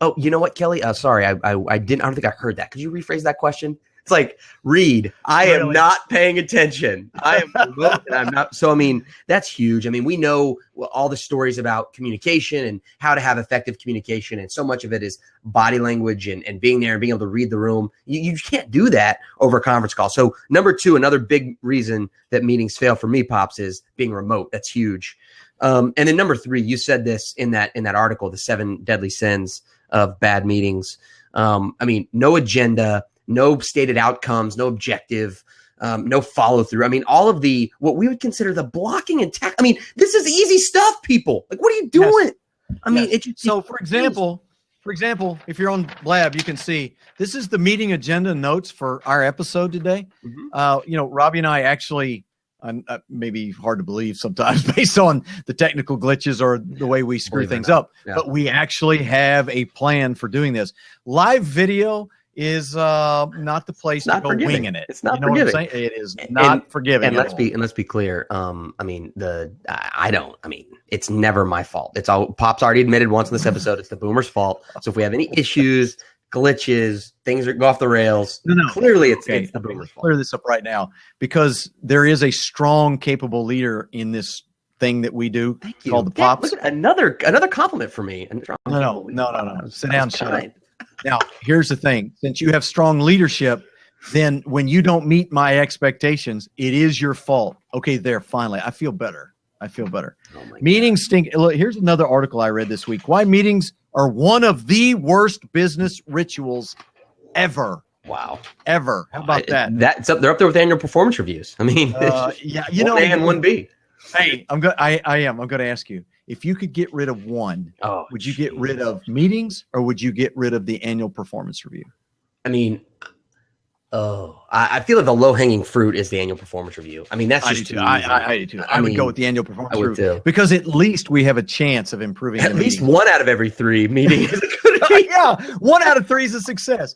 oh, you know what, Kelly? Sorry, I don't think I heard that. Could you rephrase that question? It's like, Reed, I am not paying attention. I am remote and I'm not. So, I mean, that's huge. I mean, we know all the stories about communication and how to have effective communication. And so much of it is body language and being there and being able to read the room. You can't do that over a conference call. So number two, another big reason that meetings fail for me, Pops, is being remote. That's huge. And then number three, you said this in that article, the 7 deadly sins of bad meetings. I mean, no agenda, no stated outcomes, no objective, no follow through. I mean, all of what we would consider the blocking and I mean, this is easy stuff, people. Like, what are you doing? Yes. I mean, so for example, if you're on Blab, you can see this is the meeting agenda notes for our episode today. Mm-hmm. Robbie and I actually, maybe hard to believe sometimes based on the technical glitches or the way we screw things up, but we actually have a plan for doing this. Live video is not the place to go winging it. It's not forgiving. What I'm saying? It is not forgiving. And let's be clear. I mean, it's never my fault. It's all Pop's already admitted once in this episode. It's the Boomer's fault. So if we have any issues, glitches, things go off the rails, clearly it's the Boomer's fault. Clear this up right now because there is a strong, capable leader in this thing that we do called the Pops. Look at another compliment for me. No. Sit down, shut up. Now, here's the thing. Since you have strong leadership, then when you don't meet my expectations, it is your fault. Okay, finally. I feel better. Oh meetings stink. Look, here's another article I read this week. Why meetings are one of the worst business rituals ever. Wow. Ever. How about that? They're up there with annual performance reviews. I mean, one A and 1B. Hey, I am. I'm going to ask you. If you could get rid of one, would you get rid of meetings or would you get rid of the annual performance review? I mean, I feel like the low-hanging fruit is the annual performance review. I mean, that's just too easy. I do too. I would go with the annual performance review because at least we have a chance of improving. At least 1 out of every 3 meetings is a good idea. Yeah, 1 out of 3 is a success.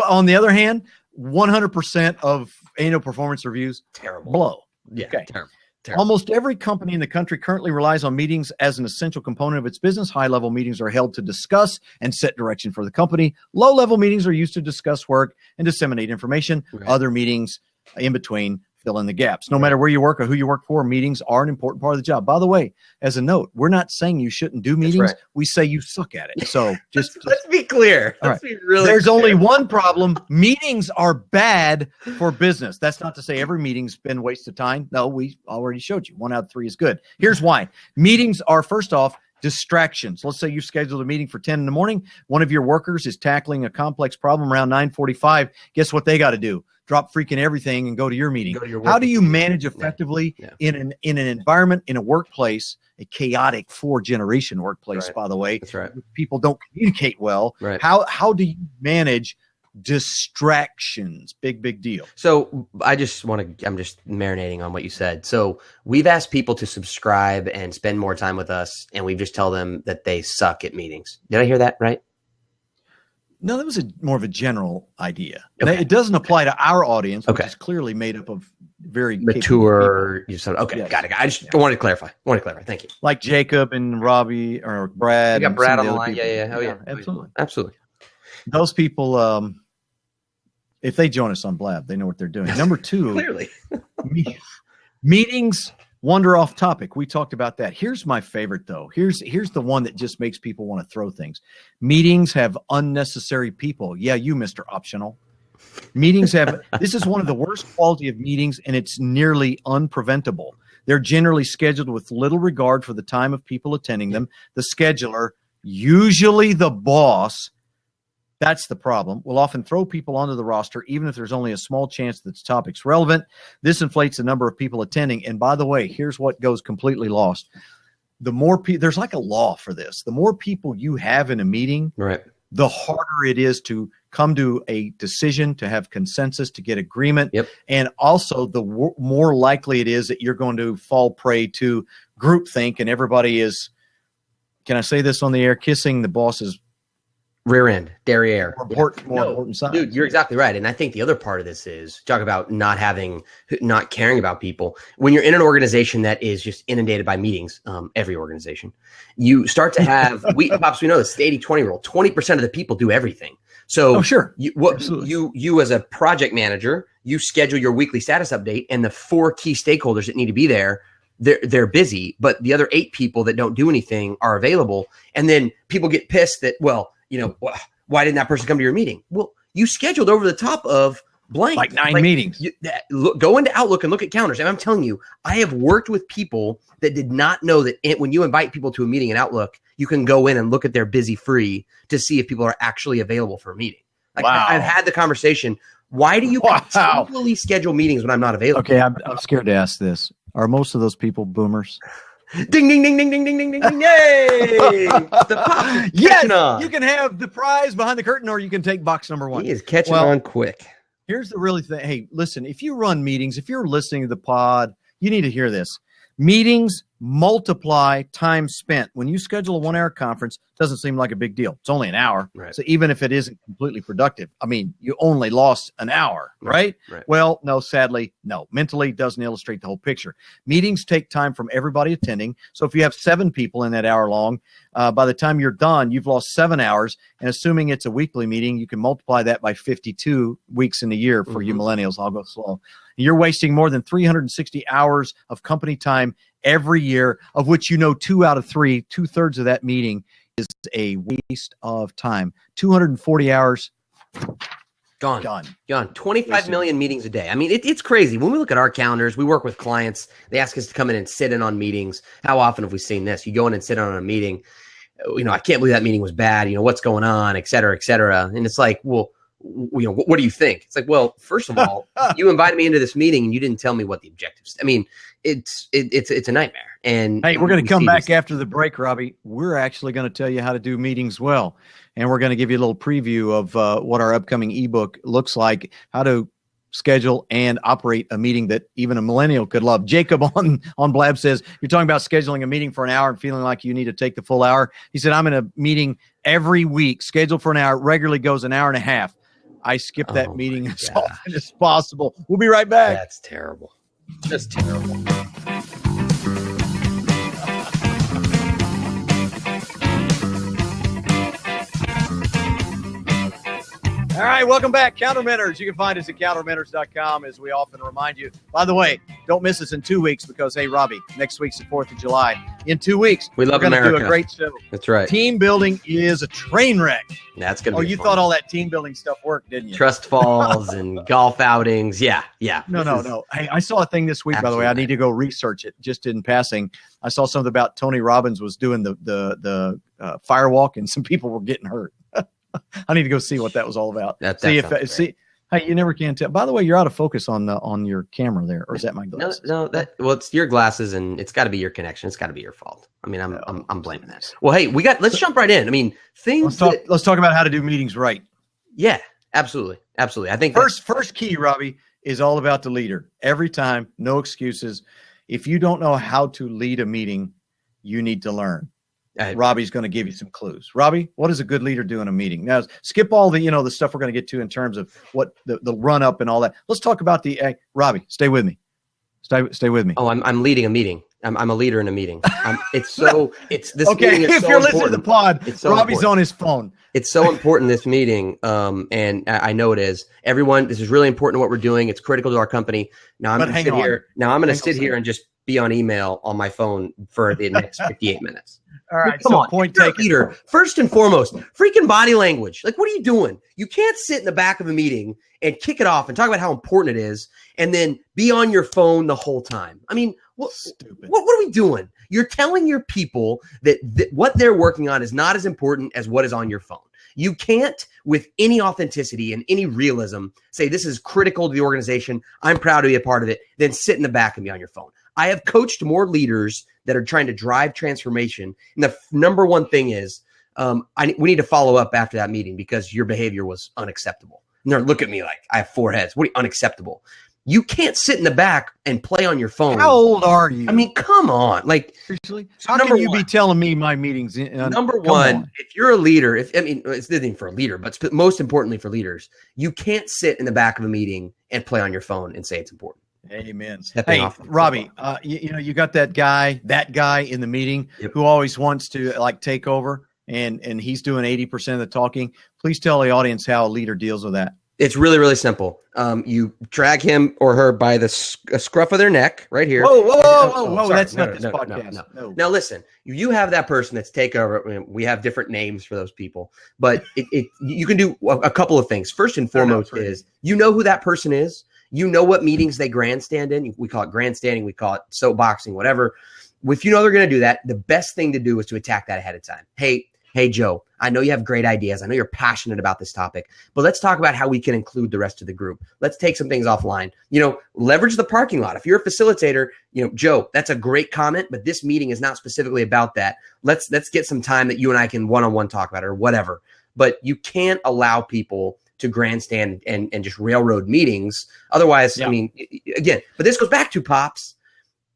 On the other hand, 100% of annual performance reviews blow. Yeah, terrible. Almost every company in the country currently relies on meetings as an essential component of its business. High-level meetings are held to discuss and set direction for the company. Low-level meetings are used to discuss work and disseminate information. Right. Other meetings in between fill in the gaps. No matter where you work or who you work for, meetings are an important part of the job. By the way, as a note, we're not saying you shouldn't do meetings. Right. We say you suck at it. So let's be clear. Let's be really There's clear. only one problem. Meetings are bad for business. That's not to say every meeting's been a waste of time. No, we already showed you 1 out of 3 is good. Here's why. Meetings are, first off, distractions. Let's say you've scheduled a meeting for 10 in the morning. One of your workers is tackling a complex problem around 9:45. Guess what they got to do? Drop freaking everything and go to your meeting. How do you manage effectively in an environment, in a workplace, a chaotic 4-generation workplace, by the way? That's right. People don't communicate well. Right. How do you manage distractions? Big deal. So I'm just marinating on what you said. So we've asked people to subscribe and spend more time with us, and we just tell them that they suck at meetings. Did I hear that right? No, that was more of a general idea. Okay. It doesn't apply to our audience, which is clearly made up of very mature. Got it. I just wanted to clarify. Thank you. Like Jacob and Robbie or Brad. You got Brad on the line. People. Yeah. Absolutely. Those people, if they join us on Blab, they know what they're doing. Number 2, clearly, meetings wander off topic. We talked about that. Here's my favorite, though. Here's the one that just makes people want to throw things. Meetings have unnecessary people. Yeah, you, Mr. Optional. Meetings have – this is one of the worst quality of meetings, and it's nearly unpreventable. They're generally scheduled with little regard for the time of people attending them. The scheduler, usually the boss, That's the problem. We'll often throw people onto the roster, even if there's only a small chance that the topic's relevant. This inflates the number of people attending. And by the way, here's what goes completely lost. The more people, there's like a law for this. The more people you have in a meeting, right, the harder it is to come to a decision, to have consensus, to get agreement. Yep. And also the more likely it is that you're going to fall prey to groupthink and everybody is, can I say this on the air, kissing the boss's rear end, derriere. More important side. Dude, you're exactly right. And I think the other part of this is talk about not caring about people. When you're in an organization that is just inundated by meetings, every organization, you start to have, we know this, the 80-20 rule, 20% of the people do everything. So sure. You as a project manager, you schedule your weekly status update, and the 4 key stakeholders that need to be there, they're busy, but the other 8 people that don't do anything are available. And then people get pissed that, well, why didn't that person come to your meeting? Well, you scheduled over the top of blank. Like 9 meetings. Go into Outlook and look at calendars. And I'm telling you, I have worked with people that did not know that when you invite people to a meeting in Outlook, you can go in and look at their busy free to see if people are actually available for a meeting. Like, wow. I've had the conversation. Why do you continually schedule meetings when I'm not available? Okay, I'm scared to ask this. Are most of those people boomers? Ding, ding, ding, ding, ding, ding, ding, ding, ding. Yay! The pop is catching on. You can have the prize behind the curtain, or you can take box number 1. He is catching on quick. Here's the really thing. Hey, listen, if you run meetings, if you're listening to the pod, you need to hear this. Meetings multiply time spent. When you schedule a 1-hour conference, it doesn't seem like a big deal. It's only an hour. Right. So even if it isn't completely productive, I mean, you only lost an hour, right? Right. Well, no, sadly, no. Mentally doesn't illustrate the whole picture. Meetings take time from everybody attending. So if you have 7 people in that hour long, by the time you're done, you've lost 7 hours. And assuming it's a weekly meeting, you can multiply that by 52 weeks in a year for you millennials. I'll go slow. You're wasting more than 360 hours of company time every year, of which 2 out of 3, 2/3 of that meeting is a waste of time. 240 hours gone. 25 Wasted. million meetings a day. I mean, it's crazy. When we look at our calendars, we work with clients. They ask us to come in and sit in on meetings. How often have we seen this? You go in and sit in on a meeting. I can't believe that meeting was bad. What's going on, et cetera, et cetera. And it's like, well, what do you think? It's like, well, first of all, you invited me into this meeting and you didn't tell me what the objectives. I mean, it's a nightmare. And hey, we're going to come back after the break, Robbie. We're actually going to tell you how to do meetings well, and we're going to give you a little preview of what our upcoming ebook looks like, how to schedule and operate a meeting that even a millennial could love. Jacob on Blab says, you're talking about scheduling a meeting for an hour and feeling like you need to take the full hour. He said, I'm in a meeting every week, scheduled for an hour, regularly goes an hour and a half. I skip that meeting as often as possible. We'll be right back. That's terrible. Just terrible. All right, welcome back. CounterMentors. You can find us at CounterMentors.com, as we often remind you. By the way, don't miss us in 2 weeks because, hey, Robbie, next week's the 4th of July. In 2 weeks, we're going to do a great show. That's right. Team building is a train wreck. That's going to be you fun. thought all that team building stuff worked, didn't you? Trust falls and golf outings. Yeah. No. Hey, I saw a thing this week, by the way. I need to go research it just in passing. I saw something about Tony Robbins was doing the firewalk, and some people were getting hurt. I need to go see what that was all about. Hey, you never can tell. By the way, you're out of focus on your camera there, or is that my glasses? No, it's your glasses, and it's got to be your connection. It's got to be your fault. I mean, I'm blaming that. Well, hey, let's jump right in. I mean, let's talk about how to do meetings right. Yeah, absolutely. I think first key, Robbie, is all about the leader. Every time, no excuses. If you don't know how to lead a meeting, you need to learn. Robbie's going to give you some clues. Robbie, what does a good leader do in a meeting? Now, skip all the the stuff we're going to get to in terms of what the run up and all that. Let's talk about Robbie, stay with me. Stay with me. Oh, I'm leading a meeting. I'm a leader in a meeting. It's this. Okay, meeting is if so you're important. listening to the pod, it's so Robbie's important. on his phone. It's so important, this meeting, and I know it is. Everyone, this is really important to what we're doing. It's critical to our company. Now I'm going to sit here and just be on email on my phone for the next 58 minutes. All right, come on. Point taken. Leader, first and foremost, freaking body language. Like, what are you doing? You can't sit in the back of a meeting and kick it off and talk about how important it is and then be on your phone the whole time. I mean, what are we doing? You're telling your people that what they're working on is not as important as what is on your phone. You can't, with any authenticity and any realism, say this is critical to the organization, I'm proud to be a part of it, then sit in the back and be on your phone. I have coached more leaders that are trying to drive transformation. And the number one thing is we need to follow up after that meeting because your behavior was unacceptable. And they're look at me like I have four heads. What are you, unacceptable? You can't sit in the back and play on your phone. How old are you? I mean, come on. Like, seriously? How can you be telling me my meetings? Number one, if you're a leader, it's the thing for a leader, but most importantly for leaders, you can't sit in the back of a meeting and play on your phone and say it's important. Amen. Hey, Robbie, you got that guy in the meeting who always wants to like take over and he's doing 80% of the talking. Please tell the audience how a leader deals with that. It's really, really simple. You drag him or her by the scruff of their neck right here. Whoa. That's not this podcast. No. Now, listen, you have that person that's take over. We have different names for those people, but you can do a couple of things. First and foremost is you know who that person is. You know what meetings they grandstand in. We call it grandstanding. We call it soapboxing, whatever. If you know they're going to do that, the best thing to do is to attack that ahead of time. Hey, Joe, I know you have great ideas. I know you're passionate about this topic, but let's talk about how we can include the rest of the group. Let's take some things offline. Leverage the parking lot. If you're a facilitator, Joe, that's a great comment, but this meeting is not specifically about that. Let's get some time that you and I can one-on-one talk about it or whatever. But you can't allow people to grandstand and just railroad meetings. Otherwise, I mean, again, but this goes back to Pops.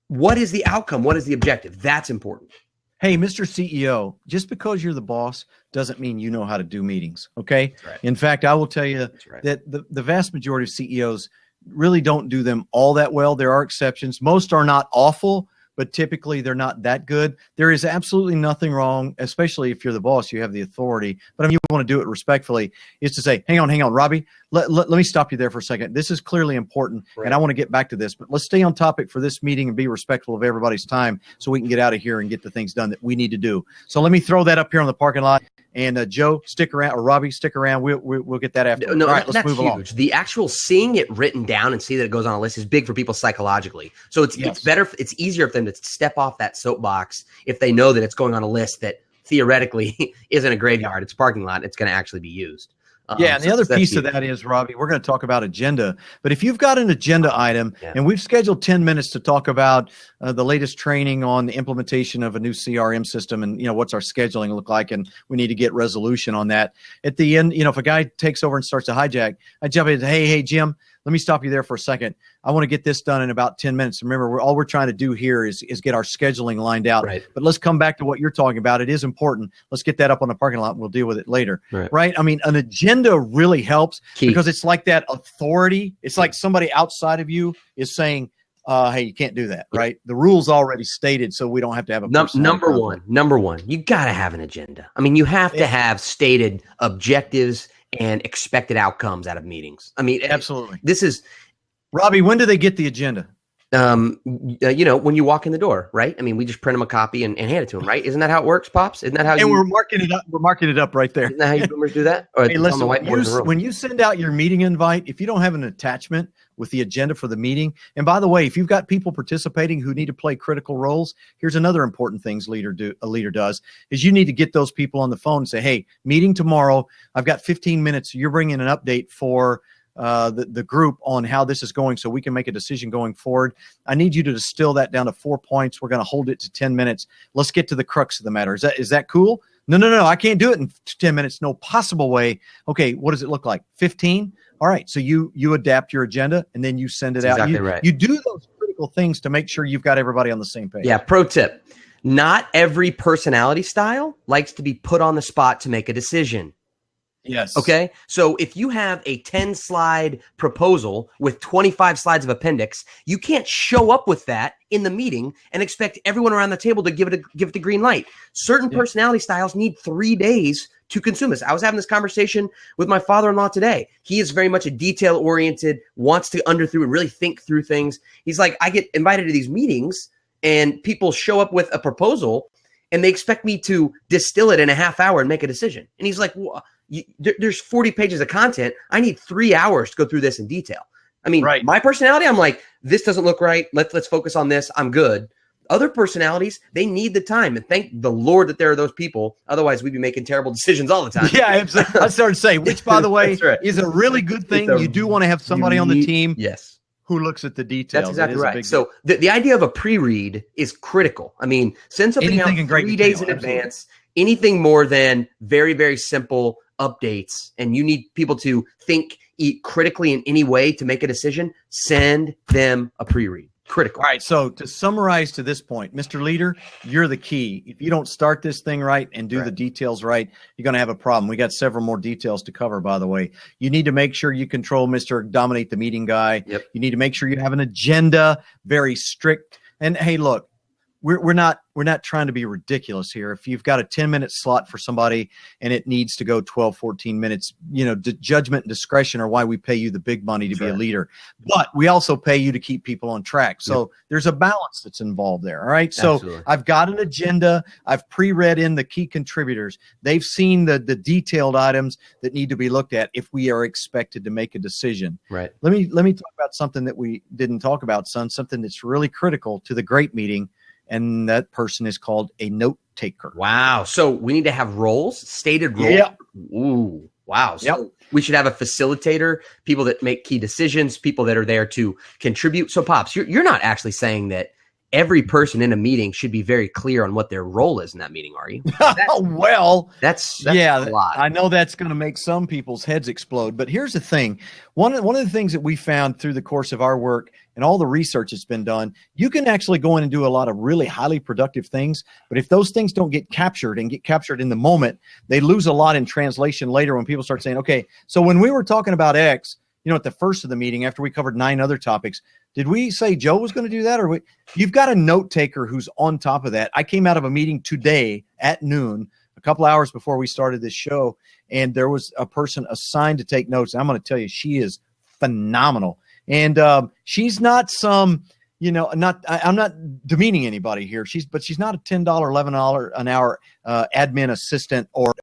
What is the outcome? What is the objective? That's important. Hey, Mr. CEO, just because you're the boss doesn't mean you know how to do meetings, okay? Right. In fact, I will tell you that the vast majority of CEOs really don't do them all that well. There are exceptions. Most are not awful, but typically they're not that good. There is absolutely nothing wrong, especially if you're the boss, you have the authority. But if you want to do it respectfully, is to say, hang on, Robbie, let me stop you there for a second. This is clearly important, and I want to get back to this. But let's stay on topic for this meeting and be respectful of everybody's time so we can get out of here and get the things done that we need to do. So let me throw that up here on the parking lot. And Joe, stick around, or Robbie, stick around. We'll get that after. No, all right, let's move along. The actual seeing it written down and see that it goes on a list is big for people psychologically. So it's better. It's easier for them to step off that soapbox if they know that it's going on a list that theoretically isn't a graveyard. It's a parking lot. It's going to actually be used. And the other piece of that is, Robbie, we're going to talk about agenda. But if you've got an agenda item, and we've scheduled 10 minutes to talk about the latest training on the implementation of a new CRM system and, what's our scheduling look like, and we need to get resolution on that. At the end, if a guy takes over and starts to hijack, I jump in, hey, Jim, let me stop you there for a second. I want to get this done in about 10 minutes. Remember, all we're trying to do here is get our scheduling lined out. Right. But let's come back to what you're talking about. It is important. Let's get that up on the parking lot and we'll deal with it later. Right? I mean, an agenda really helps because it's like that authority. It's like somebody outside of you is saying, hey, you can't do that, right? The rule's already stated, so we don't have to have a number one. You got to have an agenda. I mean, you have to have stated objectives and expected outcomes out of meetings. I mean, absolutely. This is Robbie. When do they get the agenda? When you walk in the door, right? I mean, we just print them a copy and hand it to them, right? Isn't that how it works, Pops? Isn't that how? And we're marking it up. We're marking it up right there. Isn't that how you boomers do that? Or hey, listen, when you send out your meeting invite, if you don't have an attachment with the agenda for the meeting, and by the way, if you've got people participating who need to play critical roles, here's another important thing a leader does is you need to get those people on the phone and say, hey, meeting tomorrow. I've got 15 minutes. You're bringing an update for the group on how this is going so we can make a decision going forward. I need you to distill that down to 4 points. We're going to hold it to 10 minutes. Let's get to the crux of the matter. Is that cool? No. I can't do it in 10 minutes. No possible way. Okay, what does it look like? 15? All right. So you adapt your agenda and then you send it out. Exactly right. You do those critical things to make sure you've got everybody on the same page. Yeah. Pro tip. Not every personality style likes to be put on the spot to make a decision. Yes. Okay. So if you have a 10-slide proposal with 25 slides of appendix, you can't show up with that in the meeting and expect everyone around the table to give it the green light. Certain personality styles need 3 days to consume this. I was having this conversation with my father-in-law today. He is very much a detail-oriented, wants to and really think through things. He's like, I get invited to these meetings and people show up with a proposal and they expect me to distill it in a half hour and make a decision. And he's like, well, there's 40 pages of content. I need 3 hours to go through this in detail. I mean, my personality, I'm like, this doesn't look right. Let's focus on this. I'm good. Other personalities, they need the time, and thank the Lord that there are those people. Otherwise, we'd be making terrible decisions all the time. Yeah, I started to say, which, by the way, right. is a really good thing. You do want to have somebody on the team, yes, who looks at the details. That's exactly right. So the idea of a pre-read is critical. I mean, send something out 3 days in advance. Anything more than very, very simple updates, and you need people to think critically in any way to make a decision, send them a pre-read. Critical. All right. So to summarize to this point, Mr. Leader, you're the key. If you don't start this thing right and do the details right, you're going to have a problem. We got several more details to cover, by the way. You need to make sure you control Mr. Dominate the Meeting guy. Yep. You need to make sure you have an agenda, very strict. And hey, look, we're not trying to be ridiculous here. If you've got a 10-minute slot for somebody and it needs to go 12, 14 minutes, judgment and discretion are why we pay you the big money to be a leader. But we also pay you to keep people on track. So there's a balance that's involved there. All right. So Absolutely. I've got an agenda. I've pre-read in the key contributors. They've seen the detailed items that need to be looked at if we are expected to make a decision. Right. Let me talk about something that we didn't talk about, son, something that's really critical to the great meeting. And that person is called a note taker. Wow. So we need to have roles, stated roles. Yep. Ooh. Wow. So we should have a facilitator, people that make key decisions, people that are there to contribute. So Pops, you're not actually saying that every person in a meeting should be very clear on what their role is in that meeting, are you? Well, that's yeah, a lot. I know that's going to make some people's heads explode. But here's the thing. One of the things that we found through the course of our work and all the research that's been done, you can actually go in and do a lot of really highly productive things. But if those things don't get captured in the moment, they lose a lot in translation later when people start saying, okay, so when we were talking about X, at the first of the meeting, after we covered 9 other topics, did we say Joe was going to do that? Or you've got a note taker who's on top of that. I came out of a meeting today at noon, a couple hours before we started this show, and there was a person assigned to take notes. I'm going to tell you, she is phenomenal. And she's not some, I'm not demeaning anybody here. She's not a $10, $11 an hour admin assistant or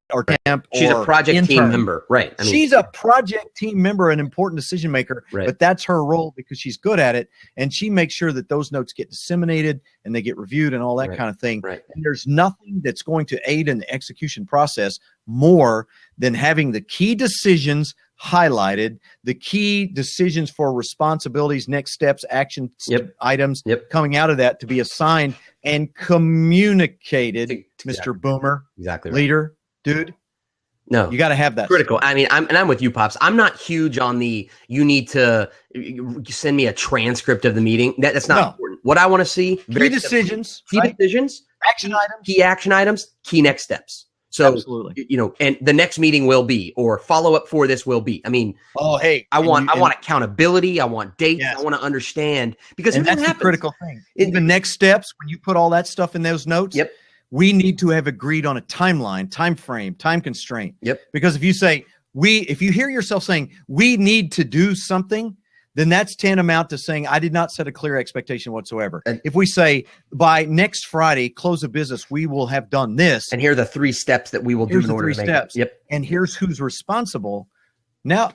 temp. She's a project intern. Team member, right? She's a project team member, an important decision maker, right. But that's her role because she's good at it, and she makes sure that those notes get disseminated and they get reviewed and all that kind of thing. Right. And there's nothing that's going to aid in the execution process more than having the key decisions highlighted, the key decisions for responsibilities, next steps, action items coming out of that to be assigned and communicated, Mr. Boomer, exactly right. Leader, dude. No, you got to have that. Critical. I mean, I'm with you, Pops. I'm not huge on you need to send me a transcript of the meeting. That's not important. What I want to see, key decisions, action items, key next steps. So, absolutely. And the next meeting will be, or follow up for this will be. I mean, I want accountability. I want dates. Yes. I want to understand because that's the critical thing. The next steps, when you put all that stuff in those notes, we need to have agreed on a timeline, time frame, time constraint. Because if you say if you hear yourself saying we need to do something, then that's tantamount to saying I did not set a clear expectation whatsoever. And if we say by next Friday, close of business, we will have done this. And here are the 3 steps that we will do in order to make it. Yep. And here's who's responsible. Now,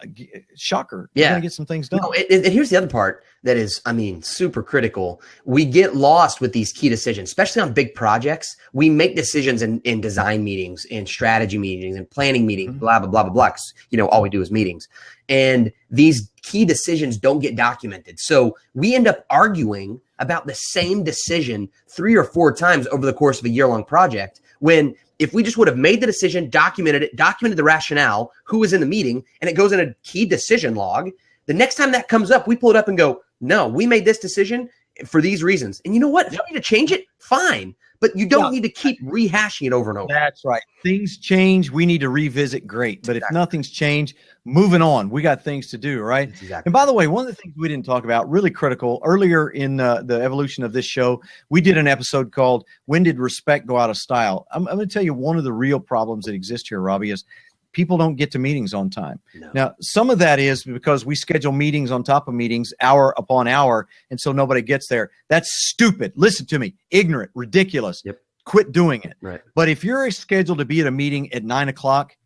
shocker. You're going to get some things done. No, and here's the other part that is, super critical. We get lost with these key decisions, especially on big projects. We make decisions in design meetings, in strategy meetings, in planning meetings, blah, blah, blah, blah, blah. 'Cause, all we do is meetings. And these key decisions don't get documented. So we end up arguing about the same decision 3 or 4 times over the course of a year-long project when if we just would have made the decision, documented the rationale, who was in the meeting, and it goes in a key decision log, the next time that comes up, we pull it up and go, no, we made this decision for these reasons. And you know what? If you need to change it, fine. But you don't need to keep rehashing it over and over. That's right. Things change. We need to revisit. Great. But if nothing's changed, moving on. We got things to do, right? Exactly. And by the way, one of the things we didn't talk about, really critical, earlier in the evolution of this show, we did an episode called When Did Respect Go Out of Style? I'm going to tell you one of the real problems that exist here, Robbie, is people don't get to meetings on time. No. Now, some of that is because we schedule meetings on top of meetings, hour upon hour, and so nobody gets there. That's stupid. Listen to me. Ignorant, ridiculous. Yep. Quit doing it. Right. But if you're scheduled to be at a meeting at 9 o'clock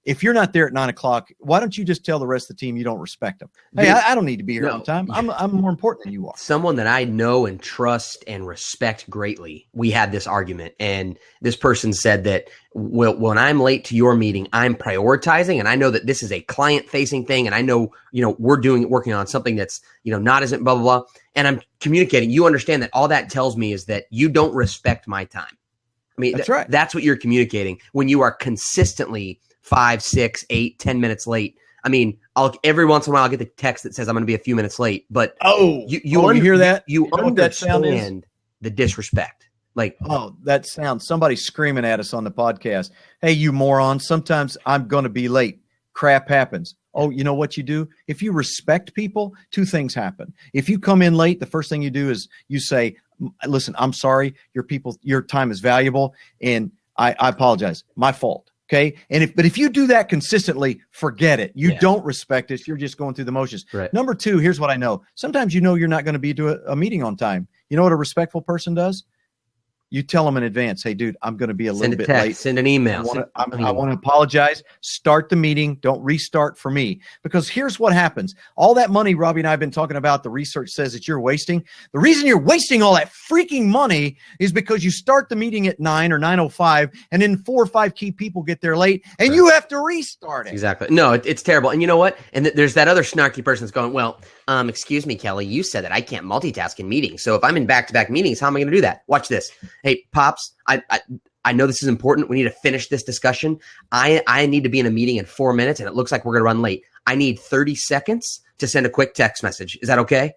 if you're not there at 9 o'clock, why don't you just tell the rest of the team you don't respect them? Hey, I don't need to be here on time. I'm more important than you are. Someone that I know and trust and respect greatly, we had this argument, and this person said that, well, when I'm late to your meeting, I'm prioritizing, and I know that this is a client-facing thing, and I know, we're working on something that's, not isn't blah, blah, blah, and I'm communicating. You understand that all that tells me is that you don't respect my time. I mean, that's right. That's what you're communicating when you are consistently 5, 6, 8, 10 minutes late. I mean, every once in a while I'll get the text that says I'm going to be a few minutes late, but you hear that? You understand that sound is? The disrespect. Like, that sounds, somebody screaming at us on the podcast. Hey, you moron. Sometimes I'm going to be late. Crap happens. Oh, you know what you do? If you respect people, 2 things happen. If you come in late, the first thing you do is you say, listen, I'm sorry. Your time is valuable, and I apologize. My fault. Okay. But if you do that consistently, forget it. You don't respect it. You're just going through the motions. Right. Number 2, here's what I know. Sometimes you're not going to be to a meeting on time. You know what a respectful person does? You tell them in advance, hey, dude, I'm going to be a little bit late. Send an email. I want to apologize. Start the meeting. Don't restart for me. Because here's what happens. All that money Robbie and I have been talking about, the research says that you're wasting. The reason you're wasting all that freaking money is because you start the meeting at 9 or 9:05, and then 4 or 5 key people get there late, and you have to restart it. Exactly. No, it's terrible. And you know what? And there's that other snarky person that's going, well, excuse me, Kelly, you said that I can't multitask in meetings. So if I'm in back-to-back meetings, how am I going to do that? Watch this. Hey, Pops, I know this is important. We need to finish this discussion. I need to be in a meeting in 4 minutes, and it looks like we're going to run late. I need 30 seconds to send a quick text message. Is that okay?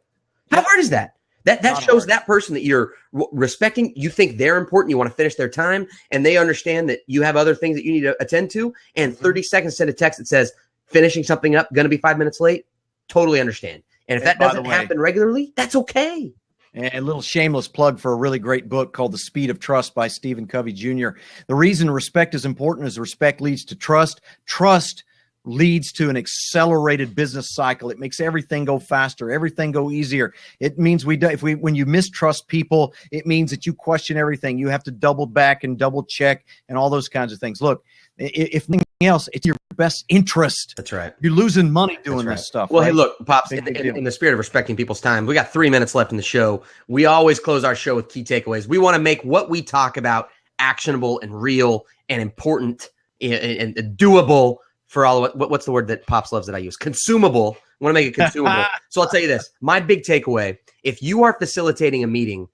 How hard is that? That shows hard. That person that you're respecting. You think they're important. You want to finish their time, and they understand that you have other things that you need to attend to. And 30 seconds, send a text that says, finishing something up, going to be 5 minutes late. Totally understand. And if that doesn't happen regularly, that's okay. And a little shameless plug for a really great book called The Speed of Trust by Stephen Covey Jr. The reason respect is important is respect leads to trust. Trust leads to an accelerated business cycle. It makes everything go faster, everything go easier. It means when you mistrust people, it means that you question everything. You have to double back and double check and all those kinds of things. Look, if nothing else, it's your best interest. That's right. You're losing money doing this stuff. Well, right? Hey, look, Pops, in the spirit of respecting people's time, we got 3 minutes left in the show. We always close our show with key takeaways. We want to make what we talk about actionable and real and important and doable for all of it. What's the word that Pops loves that I use? Consumable. I want to make it consumable. So I'll tell you this. My big takeaway, if you are facilitating a meeting,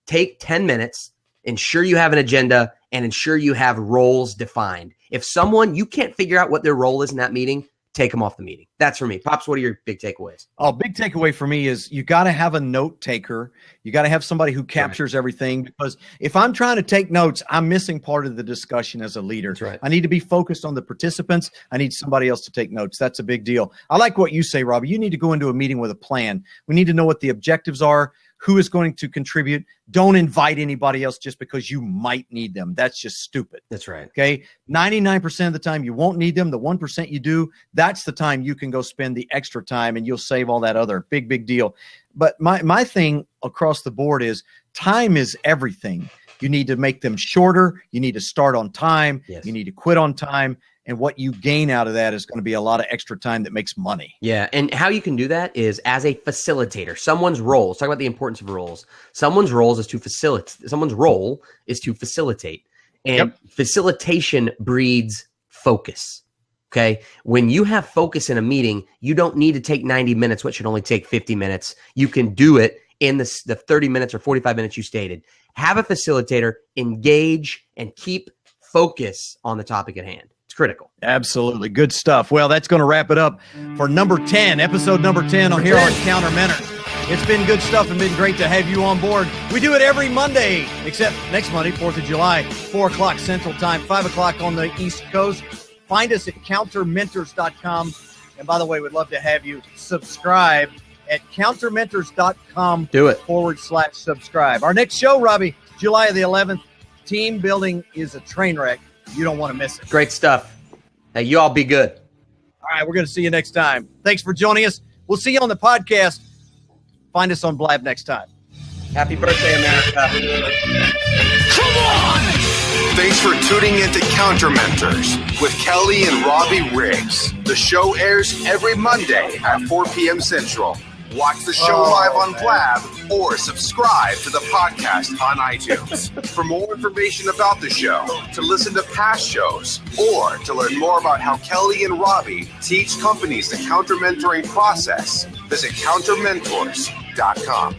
take 10 minutes, ensure you have an agenda, and ensure you have roles defined. If you can't figure out what their role is in that meeting, take them off the meeting. That's for me. Pops, what are your big takeaways? Oh, big takeaway for me is you got to have a note taker. You got to have somebody who captures everything, because if I'm trying to take notes, I'm missing part of the discussion as a leader. That's right. I need to be focused on the participants. I need somebody else to take notes. That's a big deal. I like what you say, Robbie. You need to go into a meeting with a plan. We need to know what the objectives are, who is going to contribute. Don't invite anybody else just because you might need them. That's just stupid. That's right. Okay. 99% of the time you won't need them. The 1% you do, that's the time you can go spend the extra time and you'll save all that other big deal. But my thing across the board is time is everything. You need to make them shorter. You need to start on time. Yes. You need to quit on time. And what you gain out of that is going to be a lot of extra time that makes money. Yeah. And how you can do that is as a facilitator. Someone's role, let's talk about the importance of roles. Someone's role is to facilitate. And facilitation breeds focus. Okay. When you have focus in a meeting, you don't need to take 90 minutes, what should only take 50 minutes. You can do it in the 30 minutes or 45 minutes you stated. Have a facilitator, engage, and keep focus on the topic at hand. It's critical. Absolutely. Good stuff. Well, that's going to wrap it up for number 10, episode number 10 on here on CounterMentors. It's been good stuff and been great to have you on board. We do it every Monday, except next Monday, 4th of July, 4 o'clock Central Time, 5 o'clock on the East Coast. Find us at CounterMentors.com. And by the way, we'd love to have you subscribe at CounterMentors.com. Do it. /subscribe. Our next show, Robbie, July the 11th. Team building is a train wreck. You don't want to miss it. Great stuff. Hey, you all be good. All right, we're going to see you next time. Thanks for joining us. We'll see you on the podcast. Find us on Blab next time. Happy birthday, America. Come on! Thanks for tuning into CounterMentors with Kelly and Robbie Riggs. The show airs every Monday at 4 p.m. Central. Watch the show live on Blab or subscribe to the podcast on iTunes. For more information about the show, to listen to past shows, or to learn more about how Kelly and Robbie teach companies the counter-mentoring process, visit CounterMentors.com.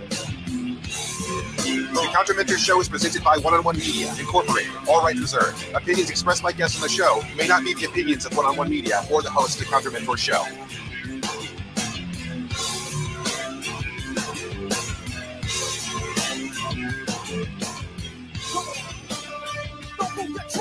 The CounterMentors show is presented by One-on-One Media, Incorporated. All rights reserved. Opinions expressed by guests on the show may not be the opinions of One-on-One Media or the host of the CounterMentors show. Don't forget